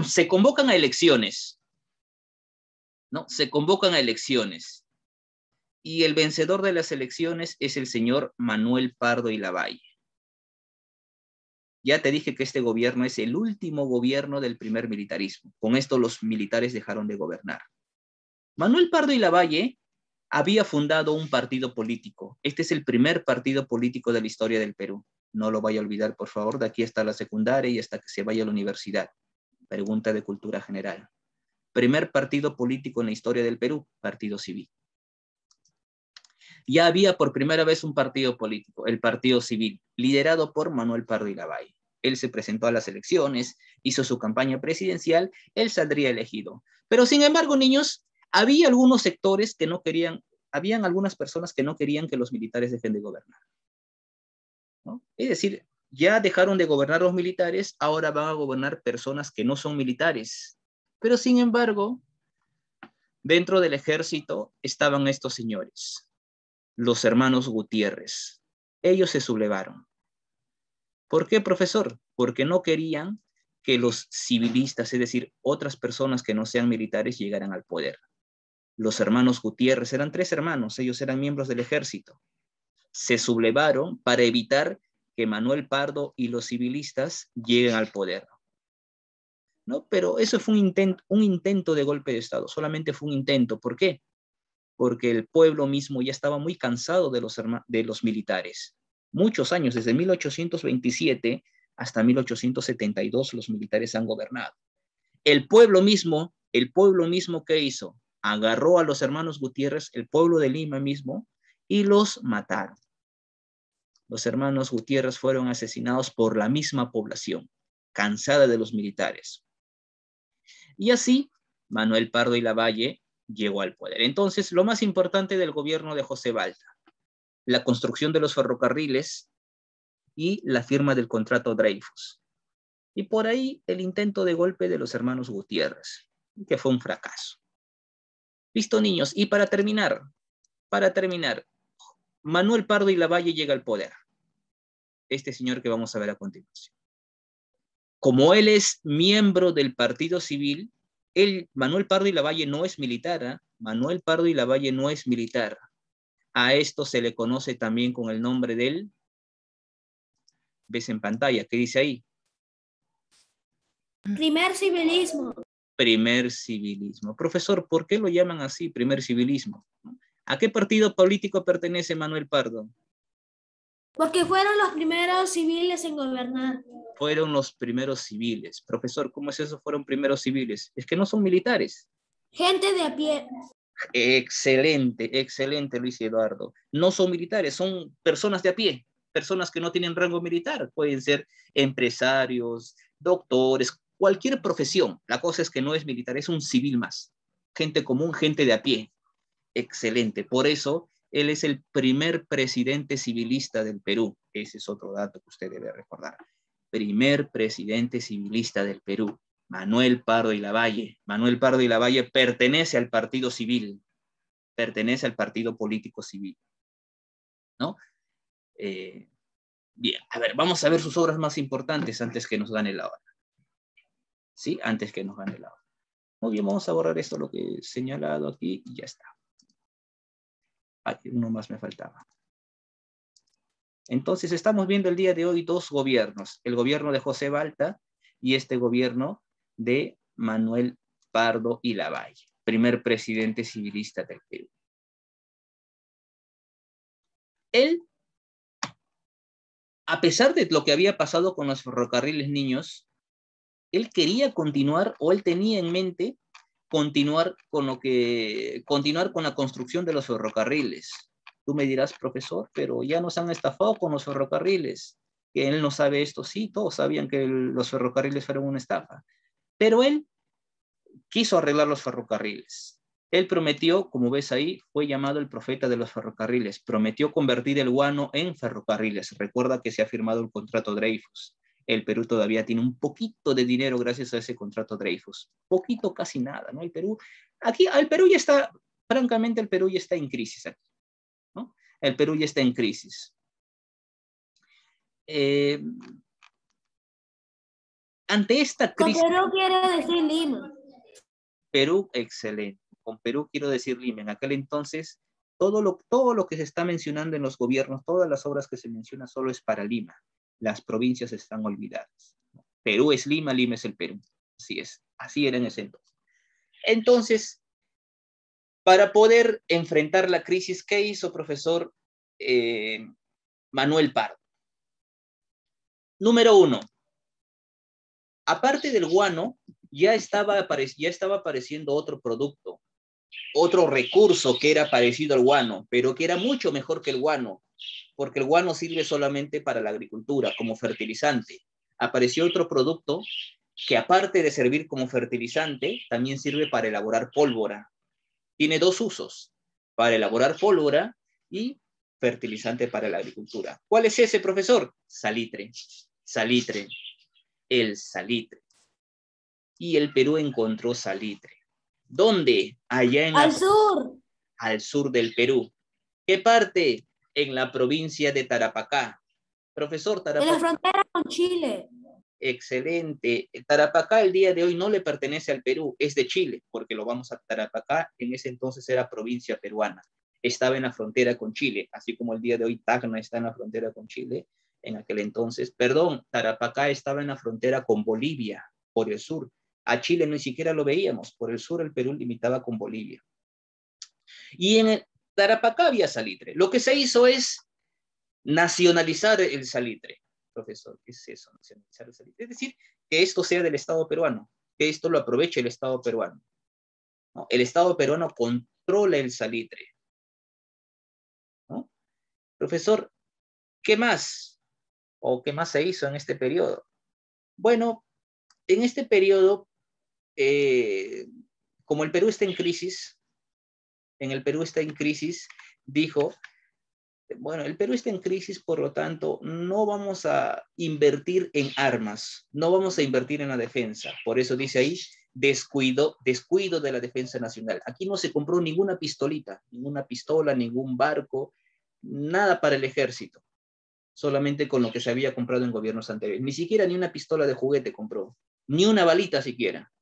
Se convocan a elecciones, ¿no? Se convocan a elecciones. Y el vencedor de las elecciones es el señor Manuel Pardo y Lavalle. Ya te dije que este gobierno es el último gobierno del primer militarismo. Con esto los militares dejaron de gobernar. Manuel Pardo y Lavalle había fundado un partido político. Este es el primer partido político de la historia del Perú. No lo vaya a olvidar, por favor, de aquí hasta la secundaria y hasta que se vaya a la universidad. Pregunta de cultura general. Primer partido político en la historia del Perú, Partido Civil. Ya había por primera vez un partido político, el Partido Civil, liderado por Manuel Pardo y Lavalle. Él se presentó a las elecciones, hizo su campaña presidencial, él saldría elegido. Pero sin embargo, niños, había algunos sectores que no querían, habían algunas personas que no querían que los militares dejen de gobernar, ¿no? Es decir, ya dejaron de gobernar los militares, ahora van a gobernar personas que no son militares. Pero sin embargo, dentro del ejército estaban estos señores, los hermanos Gutiérrez. Ellos se sublevaron. ¿Por qué, profesor? Porque no querían que los civilistas, es decir, otras personas que no sean militares, llegaran al poder. Los hermanos Gutiérrez eran 3 hermanos, ellos eran miembros del ejército. Se sublevaron para evitar que Manuel Pardo y los civilistas lleguen al poder, ¿no? Pero eso fue un intento de golpe de Estado, solamente fue un intento. ¿Por qué? Porque el pueblo mismo ya estaba muy cansado de los militares. Muchos años, desde 1827 hasta 1872, los militares han gobernado. El pueblo mismo, ¿qué hizo? Agarró a los hermanos Gutiérrez, el pueblo de Lima mismo, y los mataron. Los hermanos Gutiérrez fueron asesinados por la misma población, cansada de los militares. Y así, Manuel Pardo y Lavalle llegó al poder. Entonces, lo más importante del gobierno de José Balta, la construcción de los ferrocarriles y la firma del contrato Dreyfus. Y por ahí el intento de golpe de los hermanos Gutiérrez, que fue un fracaso. Listo, niños. Y para terminar, Manuel Pardo y Lavalle llega al poder. Este señor que vamos a ver a continuación. Como él es miembro del Partido Civil, Manuel Pardo y Lavalle no es militar, ¿eh? Manuel Pardo y Lavalle no es militar. A esto se le conoce también con el nombre del, ves en pantalla, ¿qué dice ahí? Primer civilismo. Primer civilismo. Profesor, ¿por qué lo llaman así, primer civilismo? ¿A qué partido político pertenece Manuel Pardo? Porque fueron los primeros civiles en gobernar. Fueron los primeros civiles. Profesor, ¿cómo es eso? Fueron primeros civiles. Es que no son militares. Gente de a pie. Excelente, excelente, Luis Eduardo. No son militares, son personas de a pie, personas que no tienen rango militar. Pueden ser empresarios, doctores, cualquier profesión. La cosa es que no es militar, es un civil más. Gente común, gente de a pie. Excelente. Por eso, él es el primer presidente civilista del Perú. Ese es otro dato que usted debe recordar. Primer presidente civilista del Perú. Manuel Pardo y Lavalle. Manuel Pardo y Lavalle pertenece al partido civil, pertenece al partido político civil, ¿no? Bien, a ver, vamos a ver sus obras más importantes antes que nos gane la hora. ¿Sí? Antes que nos gane la hora. Muy bien, vamos a borrar esto, lo que he señalado aquí, y ya está. Aquí uno más me faltaba. Entonces, estamos viendo el día de hoy dos gobiernos, el gobierno de José Balta y este gobierno de Manuel Pardo y Lavalle, primer presidente civilista del Perú. Él, a pesar de lo que había pasado con los ferrocarriles, niños, él quería continuar, o él tenía en mente continuar con la construcción de los ferrocarriles. Tú me dirás, profesor, pero ya nos han estafado con los ferrocarriles, que él no sabe esto. Sí, todos sabían que los ferrocarriles fueron una estafa, pero él quiso arreglar los ferrocarriles. Él prometió, como ves ahí, fue llamado el profeta de los ferrocarriles, prometió convertir el guano en ferrocarriles. Recuerda que se ha firmado el contrato Dreyfus. El Perú todavía tiene un poquito de dinero gracias a ese contrato Dreyfus. Poquito, casi nada, ¿no? El Perú ya está, francamente, el Perú ya está en crisis aquí, ¿no? El Perú ya está en crisis. Ante esta crisis... Con Perú quiere decir Lima. Perú, excelente. Con Perú quiero decir Lima. En aquel entonces, todo lo que se está mencionando en los gobiernos, todas las obras que se mencionan solo es para Lima. Las provincias están olvidadas. Perú es Lima, Lima es el Perú. Así es. Así era en ese entonces. Entonces, para poder enfrentar la crisis, ¿qué hizo profesor Manuel Pardo? Número uno, aparte del guano, ya estaba apareciendo otro producto, otro recurso que era parecido al guano, pero que era mucho mejor que el guano, porque el guano sirve solamente para la agricultura, como fertilizante. Apareció otro producto que, aparte de servir como fertilizante, también sirve para elaborar pólvora. Tiene dos usos, para elaborar pólvora y fertilizante para la agricultura. ¿Cuál es ese, profesor? Salitre. Salitre. El salitre. Y el Perú encontró salitre. ¿Dónde? Allá al sur del Perú. ¿Qué parte? En la provincia de Tarapacá. Profesor, Tarapacá. En la frontera con Chile. Excelente. Tarapacá el día de hoy no le pertenece al Perú, es de Chile, porque lo vamos a Tarapacá, en ese entonces era provincia peruana. Estaba en la frontera con Chile, así como el día de hoy Tacna está en la frontera con Chile, en aquel entonces. Perdón, Tarapacá estaba en la frontera con Bolivia, por el sur. A Chile ni siquiera lo veíamos, por el sur el Perú limitaba con Bolivia. Y en Tarapacá había salitre. Lo que se hizo es nacionalizar el salitre. Profesor, ¿qué es eso? Nacionalizar el salitre. Es decir, que esto sea del Estado peruano, que esto lo aproveche el Estado peruano, ¿no? El Estado peruano controla el salitre, ¿no? Profesor, ¿Qué más? ¿O qué más se hizo en este periodo? Bueno, en este periodo, como el Perú está en crisis, dijo, bueno, el Perú está en crisis, por lo tanto, no vamos a invertir en armas, no vamos a invertir en la defensa. Por eso dice ahí, descuido de la defensa nacional. Aquí no se compró ninguna pistolita, ninguna pistola, ningún barco, nada para el ejército, solamente con lo que se había comprado en gobiernos anteriores. Ni siquiera ni una pistola de juguete compró, ni una balita siquiera.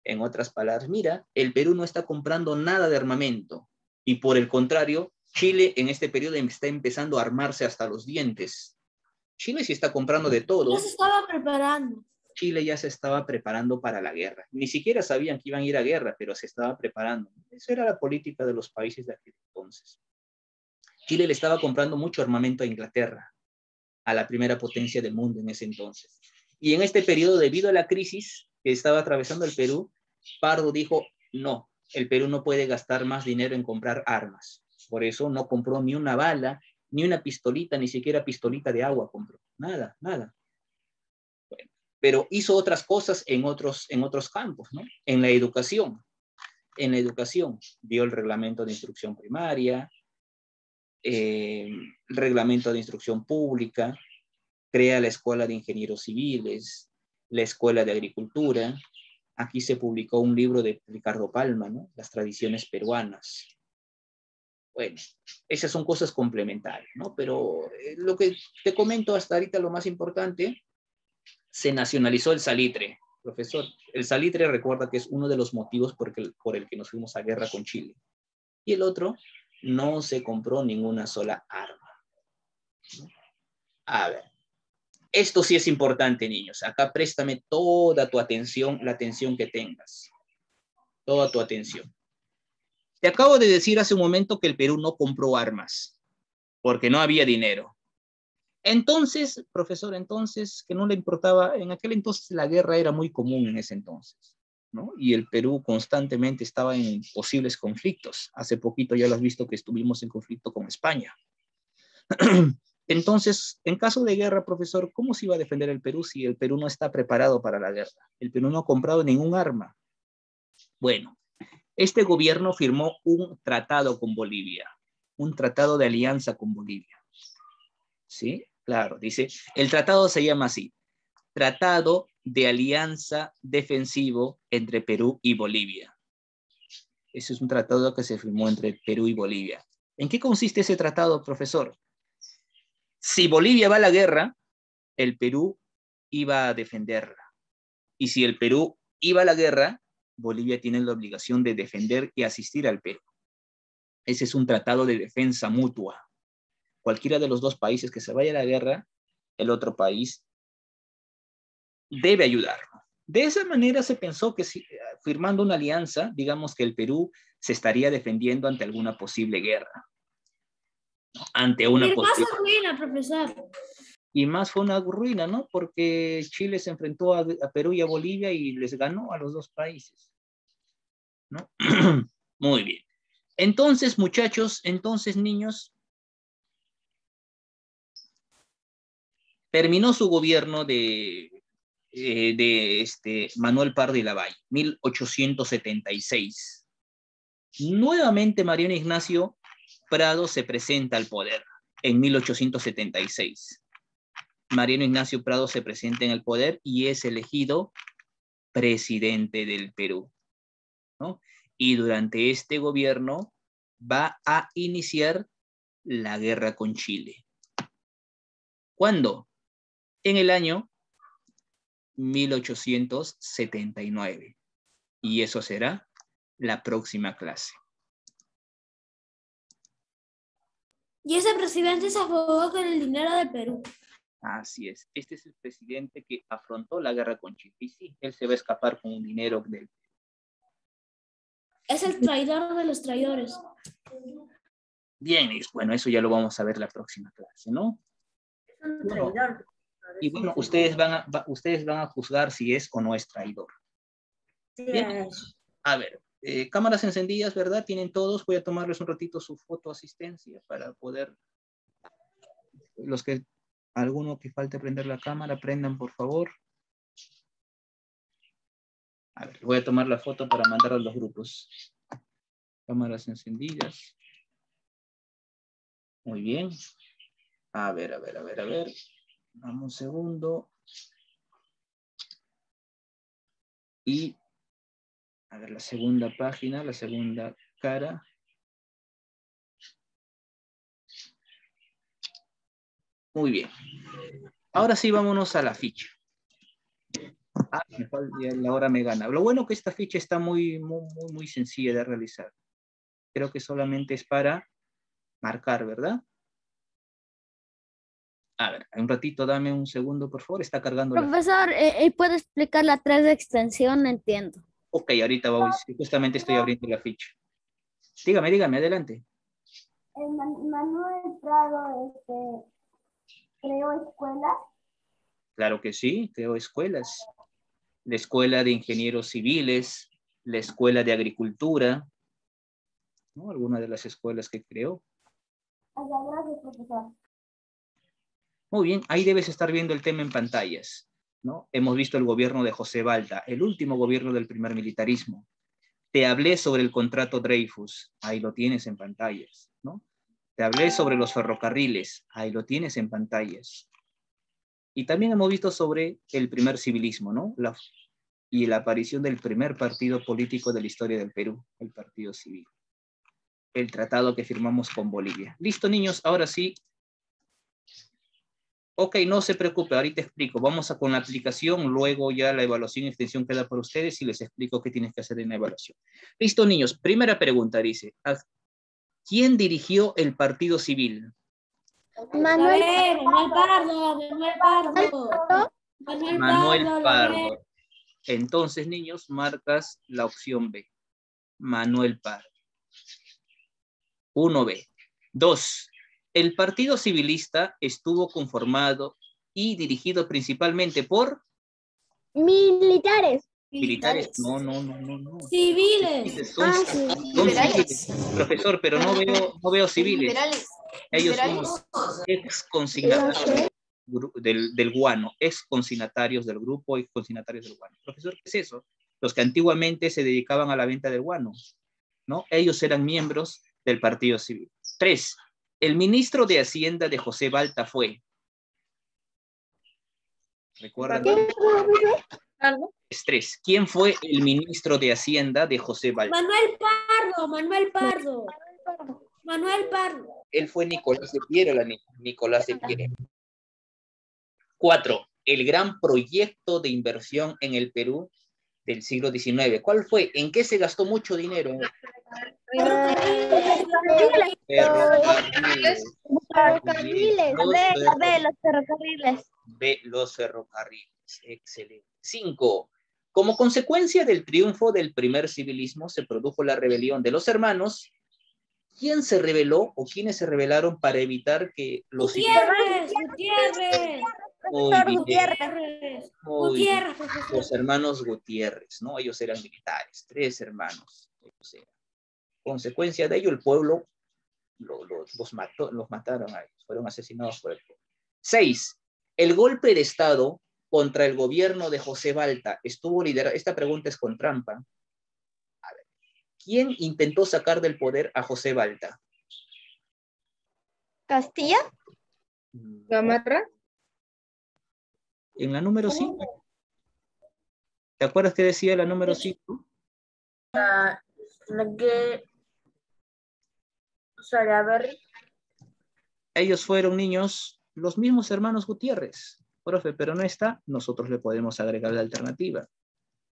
En otras palabras, mira, el Perú no está comprando nada de armamento y por el contrario, Chile en este periodo está empezando a armarse hasta los dientes. Chile sí está comprando de todo. Ya se estaba preparando. Chile ya se estaba preparando para la guerra. Ni siquiera sabían que iban a ir a guerra, pero se estaba preparando. Esa era la política de los países de aquel entonces. Chile le estaba comprando mucho armamento a Inglaterra, a la primera potencia del mundo en ese entonces. Y en este periodo, debido a la crisis que estaba atravesando el Perú, Pardo dijo, no, el Perú no puede gastar más dinero en comprar armas. Por eso no compró ni una bala, ni una pistolita, ni siquiera pistolita de agua compró. Nada, nada. Bueno, pero hizo otras cosas en otros campos, ¿no? En la educación. En la educación dio el reglamento de instrucción primaria, el reglamento de instrucción pública, crea la Escuela de Ingenieros Civiles, la Escuela de Agricultura. Aquí se publicó un libro de Ricardo Palma, ¿no? Las tradiciones peruanas. Bueno, esas son cosas complementarias, ¿no? Pero lo que te comento hasta ahorita, lo más importante, se nacionalizó el salitre, profesor. El salitre, recuerda que es uno de los motivos por el que nos fuimos a guerra con Chile. Y el otro, no se compró ninguna sola arma. A ver, esto sí es importante, niños. Acá préstame toda tu atención, la atención que tengas. Toda tu atención. Te acabo de decir hace un momento que el Perú no compró armas, porque no había dinero. Entonces, profesor, entonces, que no le importaba, en aquel entonces la guerra era muy común en ese entonces, ¿no? Y el Perú constantemente estaba en posibles conflictos. Hace poquito ya lo has visto que estuvimos en conflicto con España. Entonces, en caso de guerra, profesor, ¿cómo se iba a defender el Perú si el Perú no está preparado para la guerra? El Perú no ha comprado ningún arma. Bueno, este gobierno firmó un tratado con Bolivia, un tratado de alianza con Bolivia. ¿Sí? Claro, dice, el tratado se llama así, Tratado de Alianza Defensivo entre Perú y Bolivia. Ese es un tratado que se firmó entre Perú y Bolivia. ¿En qué consiste ese tratado, profesor? Si Bolivia va a la guerra, el Perú iba a defenderla. Y si el Perú iba a la guerra, Bolivia tiene la obligación de defender y asistir al Perú. Ese es un tratado de defensa mutua. Cualquiera de los dos países que se vaya a la guerra, el otro país debe ayudarlo. De esa manera se pensó que si, firmando una alianza, digamos que el Perú se estaría defendiendo ante alguna posible guerra. Ante una posible... ruina, profesor. Y más fue una ruina, ¿no? Porque Chile se enfrentó a Perú y a Bolivia y les ganó a los dos países, ¿no? Muy bien. Entonces, muchachos, entonces, niños, terminó su gobierno de Manuel Pardo y Lavalle, 1876. Nuevamente Mariano Ignacio Prado se presenta al poder en 1876. Mariano Ignacio Prado se presenta en el poder y es elegido presidente del Perú, ¿no? Y durante este gobierno va a iniciar la guerra con Chile. ¿Cuándo? En el año 1879. Y eso será la próxima clase. Y ese presidente se jugó con el dinero del Perú. Así es. Este es el presidente que afrontó la guerra con Chile. Y sí, él se va a escapar con un dinero del... Es el traidor de los traidores. Bien, bueno, eso ya lo vamos a ver la próxima clase, ¿no? Es un Bueno, traidor. y bueno, ustedes van a juzgar si es o no es traidor. Sí, Bien, a ver, cámaras encendidas, ¿verdad? Tienen todos. Voy a tomarles un ratito su foto asistencia para poder los que, alguno que falte prender la cámara, prendan por favor. A ver, voy a tomar la foto para mandar a los grupos. Cámaras encendidas. Muy bien. A ver. Dame un segundo. Y, a ver, la segunda página, la segunda cara. Muy bien. Ahora sí, vámonos a la ficha. Ya la hora me gana. Lo bueno que esta ficha está muy sencilla de realizar. Creo que solamente es para marcar, ¿verdad? A ver, un ratito, dame un segundo, por favor. Está cargando la... Profesor, ¿puede explicar la 3 de extensión? No entiendo. Ok, ahorita voy. Justamente estoy abriendo la ficha. Dígame, adelante. Manuel Prado creó escuelas. Claro que sí, creo escuelas. La Escuela de Ingenieros Civiles, la Escuela de Agricultura, ¿no? Algunas de las escuelas que creó. Gracias, profesor. Muy bien, ahí debes estar viendo el tema en pantallas, ¿no? Hemos visto el gobierno de José Balta, el último gobierno del primer militarismo. Te hablé sobre el contrato Dreyfus, ahí lo tienes en pantallas, ¿no? Te hablé sobre los ferrocarriles, ahí lo tienes en pantallas. Y también hemos visto sobre el primer civilismo, ¿no? Y la aparición del primer partido político de la historia del Perú, el Partido Civil. El tratado que firmamos con Bolivia. Listo, niños, ahora sí. Ok, no se preocupe, ahorita explico. Vamos con la aplicación, luego ya la evaluación y extensión queda para ustedes y les explico qué tienes que hacer en la evaluación. Listo, niños. Primera pregunta, dice. ¿Quién dirigió el Partido Civil? Manuel Manuel Pardo. Entonces, niños, marcas la opción B. Manuel Pardo. 1B. 2. El Partido Civilista estuvo conformado y dirigido principalmente por... Militares. Militares. No. Civiles. Son civiles, profesor, pero no veo civiles. Liberales. Ellos son Liberales. ex consignatarios del guano, ex consignatarios del grupo, ex consignatarios del guano. Profesor, ¿qué es eso? Los que antiguamente se dedicaban a la venta del guano, ¿no? Ellos eran miembros del Partido Civil. 3. El ministro de Hacienda de José Balta fue... ¿Recuerdan? 3. ¿Quién fue el ministro de Hacienda de José Balta? Manuel Pardo. Él fue Nicolás de Piera, Nicolás de Piera. 4. El gran proyecto de inversión en el Perú del siglo XIX. ¿Cuál fue? ¿En qué se gastó mucho dinero? Ferrocarriles. Los ferrocarriles. B, los ferrocarriles. Excelente. 5. Como consecuencia del triunfo del primer civilismo, se produjo la rebelión de los hermanos. ¿Quién se rebeló o quiénes se rebelaron para evitar que los... Gutiérrez. Muy bien. Los hermanos Gutiérrez, ¿no? Ellos eran militares, 3 hermanos. Ellos eran. Consecuencia de ello, el pueblo los mataron a ellos, fueron asesinados por el pueblo. 6. El golpe de Estado contra el gobierno de José Balta estuvo liderado. Esta pregunta es con trampa. A ver, ¿quién intentó sacar del poder a José Balta? ¿Castilla? Gamarra. En la número 5. ¿Te acuerdas que decía la número 5? La que... Salaverry. Ellos fueron niños, los mismos hermanos Gutiérrez. Profe, pero no está, nosotros le podemos agregar la alternativa,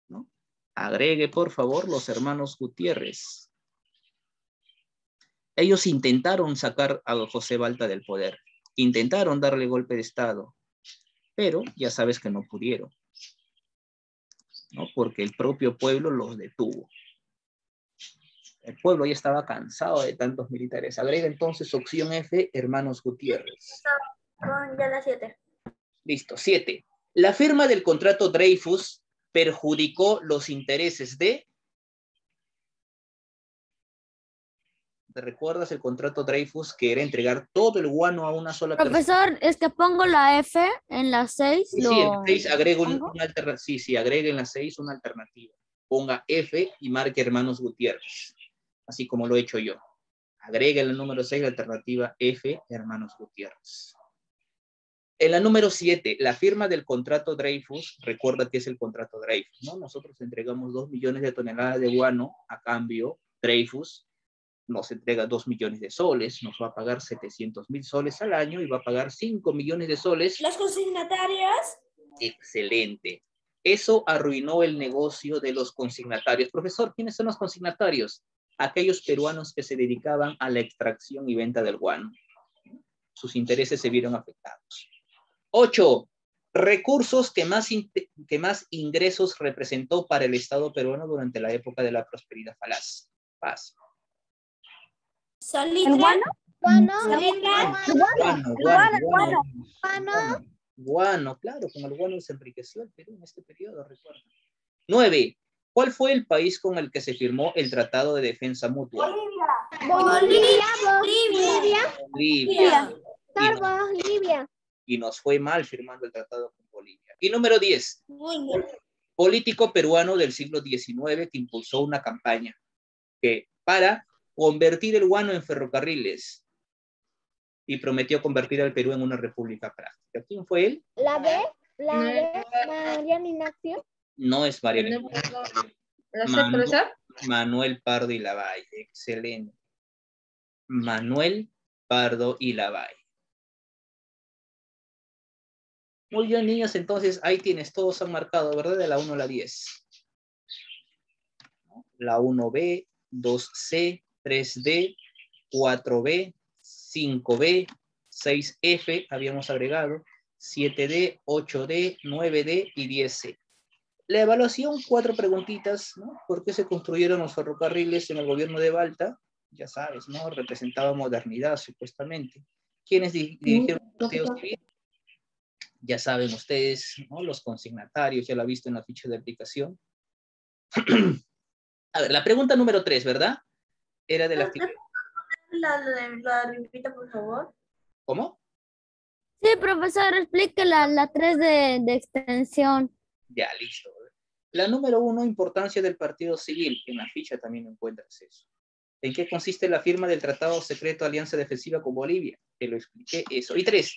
¿no? Agregue, por favor, los hermanos Gutiérrez. Ellos intentaron sacar a José Balta del poder, intentaron darle golpe de Estado, pero ya sabes que no pudieron, ¿no? Porque el propio pueblo los detuvo. El pueblo ya estaba cansado de tantos militares. Agrega entonces opción F, hermanos Gutiérrez. Con ya las 7. Listo. 7. La firma del contrato Dreyfus perjudicó los intereses de... ¿Te recuerdas el contrato Dreyfus que era entregar todo el guano a una sola persona? Profesor, es que pongo la F en la 6. Sí, en la 6 agrego una alternativa. Sí, sí, agregue en la 6 una alternativa. Ponga F y marque Hermanos Gutiérrez. Así como lo he hecho yo. Agregue en el número 6 la alternativa F, Hermanos Gutiérrez. En la número 7, la firma del contrato Dreyfus, recuerda que es el contrato Dreyfus, ¿no? Nosotros entregamos 2 millones de toneladas de guano, a cambio, Dreyfus nos entrega 2 millones de soles, nos va a pagar 700,000 soles al año y va a pagar 5 millones de soles. ¿Los consignatarios? Excelente. Eso arruinó el negocio de los consignatarios. Profesor, ¿quiénes son los consignatarios? Aquellos peruanos que se dedicaban a la extracción y venta del guano. Sus intereses se vieron afectados. 8. Recursos que más ingresos representó para el Estado peruano durante la época de la prosperidad falaz. Paz. ¿Salitre? Guano, claro, con el guano se enriqueció el Perú en este periodo, recuerda. 9. ¿Cuál fue el país con el que se firmó el Tratado de Defensa Mutua? Bolivia. Y nos fue mal firmando el tratado con Bolivia. Y número 10. Muy Político peruano del siglo XIX que impulsó una campaña para convertir el guano en ferrocarriles y prometió convertir al Perú en una república práctica. ¿Quién fue él? La B, Mariano Ignacio. No es Mariano. Manuel Pardo y Lavalle. Excelente. Manuel Pardo y Lavalle. Muy bien, niños, entonces ahí tienes, todos han marcado, ¿verdad? De la 1 a la 10. La 1B, 2C, 3D, 4B, 5B, 6F, habíamos agregado, 7D, 8D, 9D y 10C. La evaluación, 4 preguntitas, ¿no? ¿Por qué se construyeron los ferrocarriles en el gobierno de Balta? Ya sabes, ¿no? Representaba modernidad, supuestamente. ¿Quiénes dirigieron el partido civil? Ya saben ustedes, ¿no? Los consignatarios, ya lo ha visto en la ficha de aplicación. A ver, la pregunta número 3, ¿verdad? Era de la actividad. La repita, por favor. ¿Cómo? Sí, profesor, explique la 3 de extensión. Ya, listo. La número 1, importancia del partido civil. En la ficha también encuentras eso. ¿En qué consiste la firma del Tratado Secreto Alianza Defensiva con Bolivia? Te lo expliqué eso. Y 3.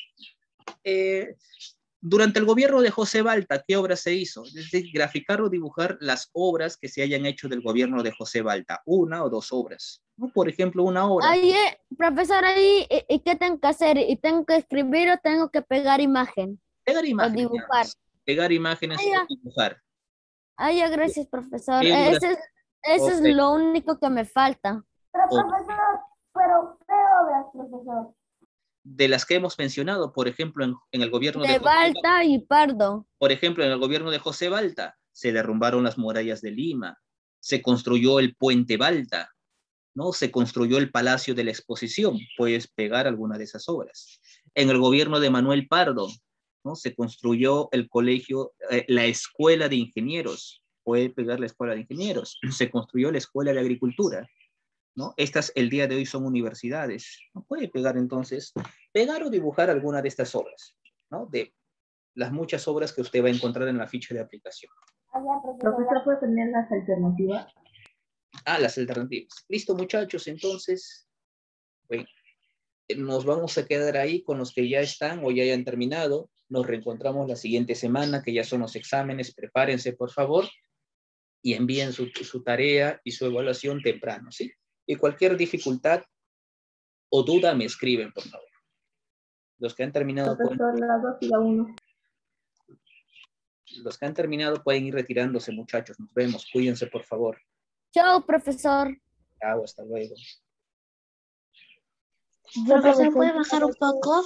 Durante el gobierno de José Balta, ¿qué obra se hizo? Es decir, graficar o dibujar las obras que se hayan hecho del gobierno de José Balta. 1 o 2 obras. ¿No? Por ejemplo, una obra. Ahí, profesor, ahí, ¿y qué tengo que hacer? ¿Y tengo que escribir o tengo que pegar imagen? Pegar imágenes. O dibujar. Pegar imágenes o dibujar. Ah, ya, gracias, profesor. Eso es lo único que me falta. Pero, profesor, ¿qué obras, profesor? De las que hemos mencionado, por ejemplo, en el gobierno de Balta y Pardo. Por ejemplo, en el gobierno de José Balta, se derrumbaron las murallas de Lima, se construyó el puente Balta, ¿no? Se construyó el Palacio de la Exposición, puedes pegar alguna de esas obras. En el gobierno de Manuel Pardo, ¿no? Se construyó el colegio, la Escuela de Ingenieros, puede pegar la Escuela de Ingenieros, se construyó la Escuela de Agricultura, ¿no? Estas el día de hoy son universidades. No puede pegar entonces, pegar o dibujar alguna de estas obras, ¿no? De las muchas obras que usted va a encontrar en la ficha de aplicación. Profesor, ¿puede tener las alternativas? Ah, las alternativas. Listo, muchachos, entonces, bueno, nos vamos a quedar ahí con los que ya están o ya hayan terminado. Nos reencontramos la siguiente semana, que ya son los exámenes. Prepárense, por favor, y envíen su tarea y su evaluación temprano, ¿sí? Y cualquier dificultad o duda me escriben, por favor. Los que han terminado Profesor, la 2 y la 1. Los que han terminado pueden ir retirándose, muchachos. Nos vemos. Cuídense, por favor. Chao, profesor. Chao, hasta luego. Profesor, ¿puede bajar un poco?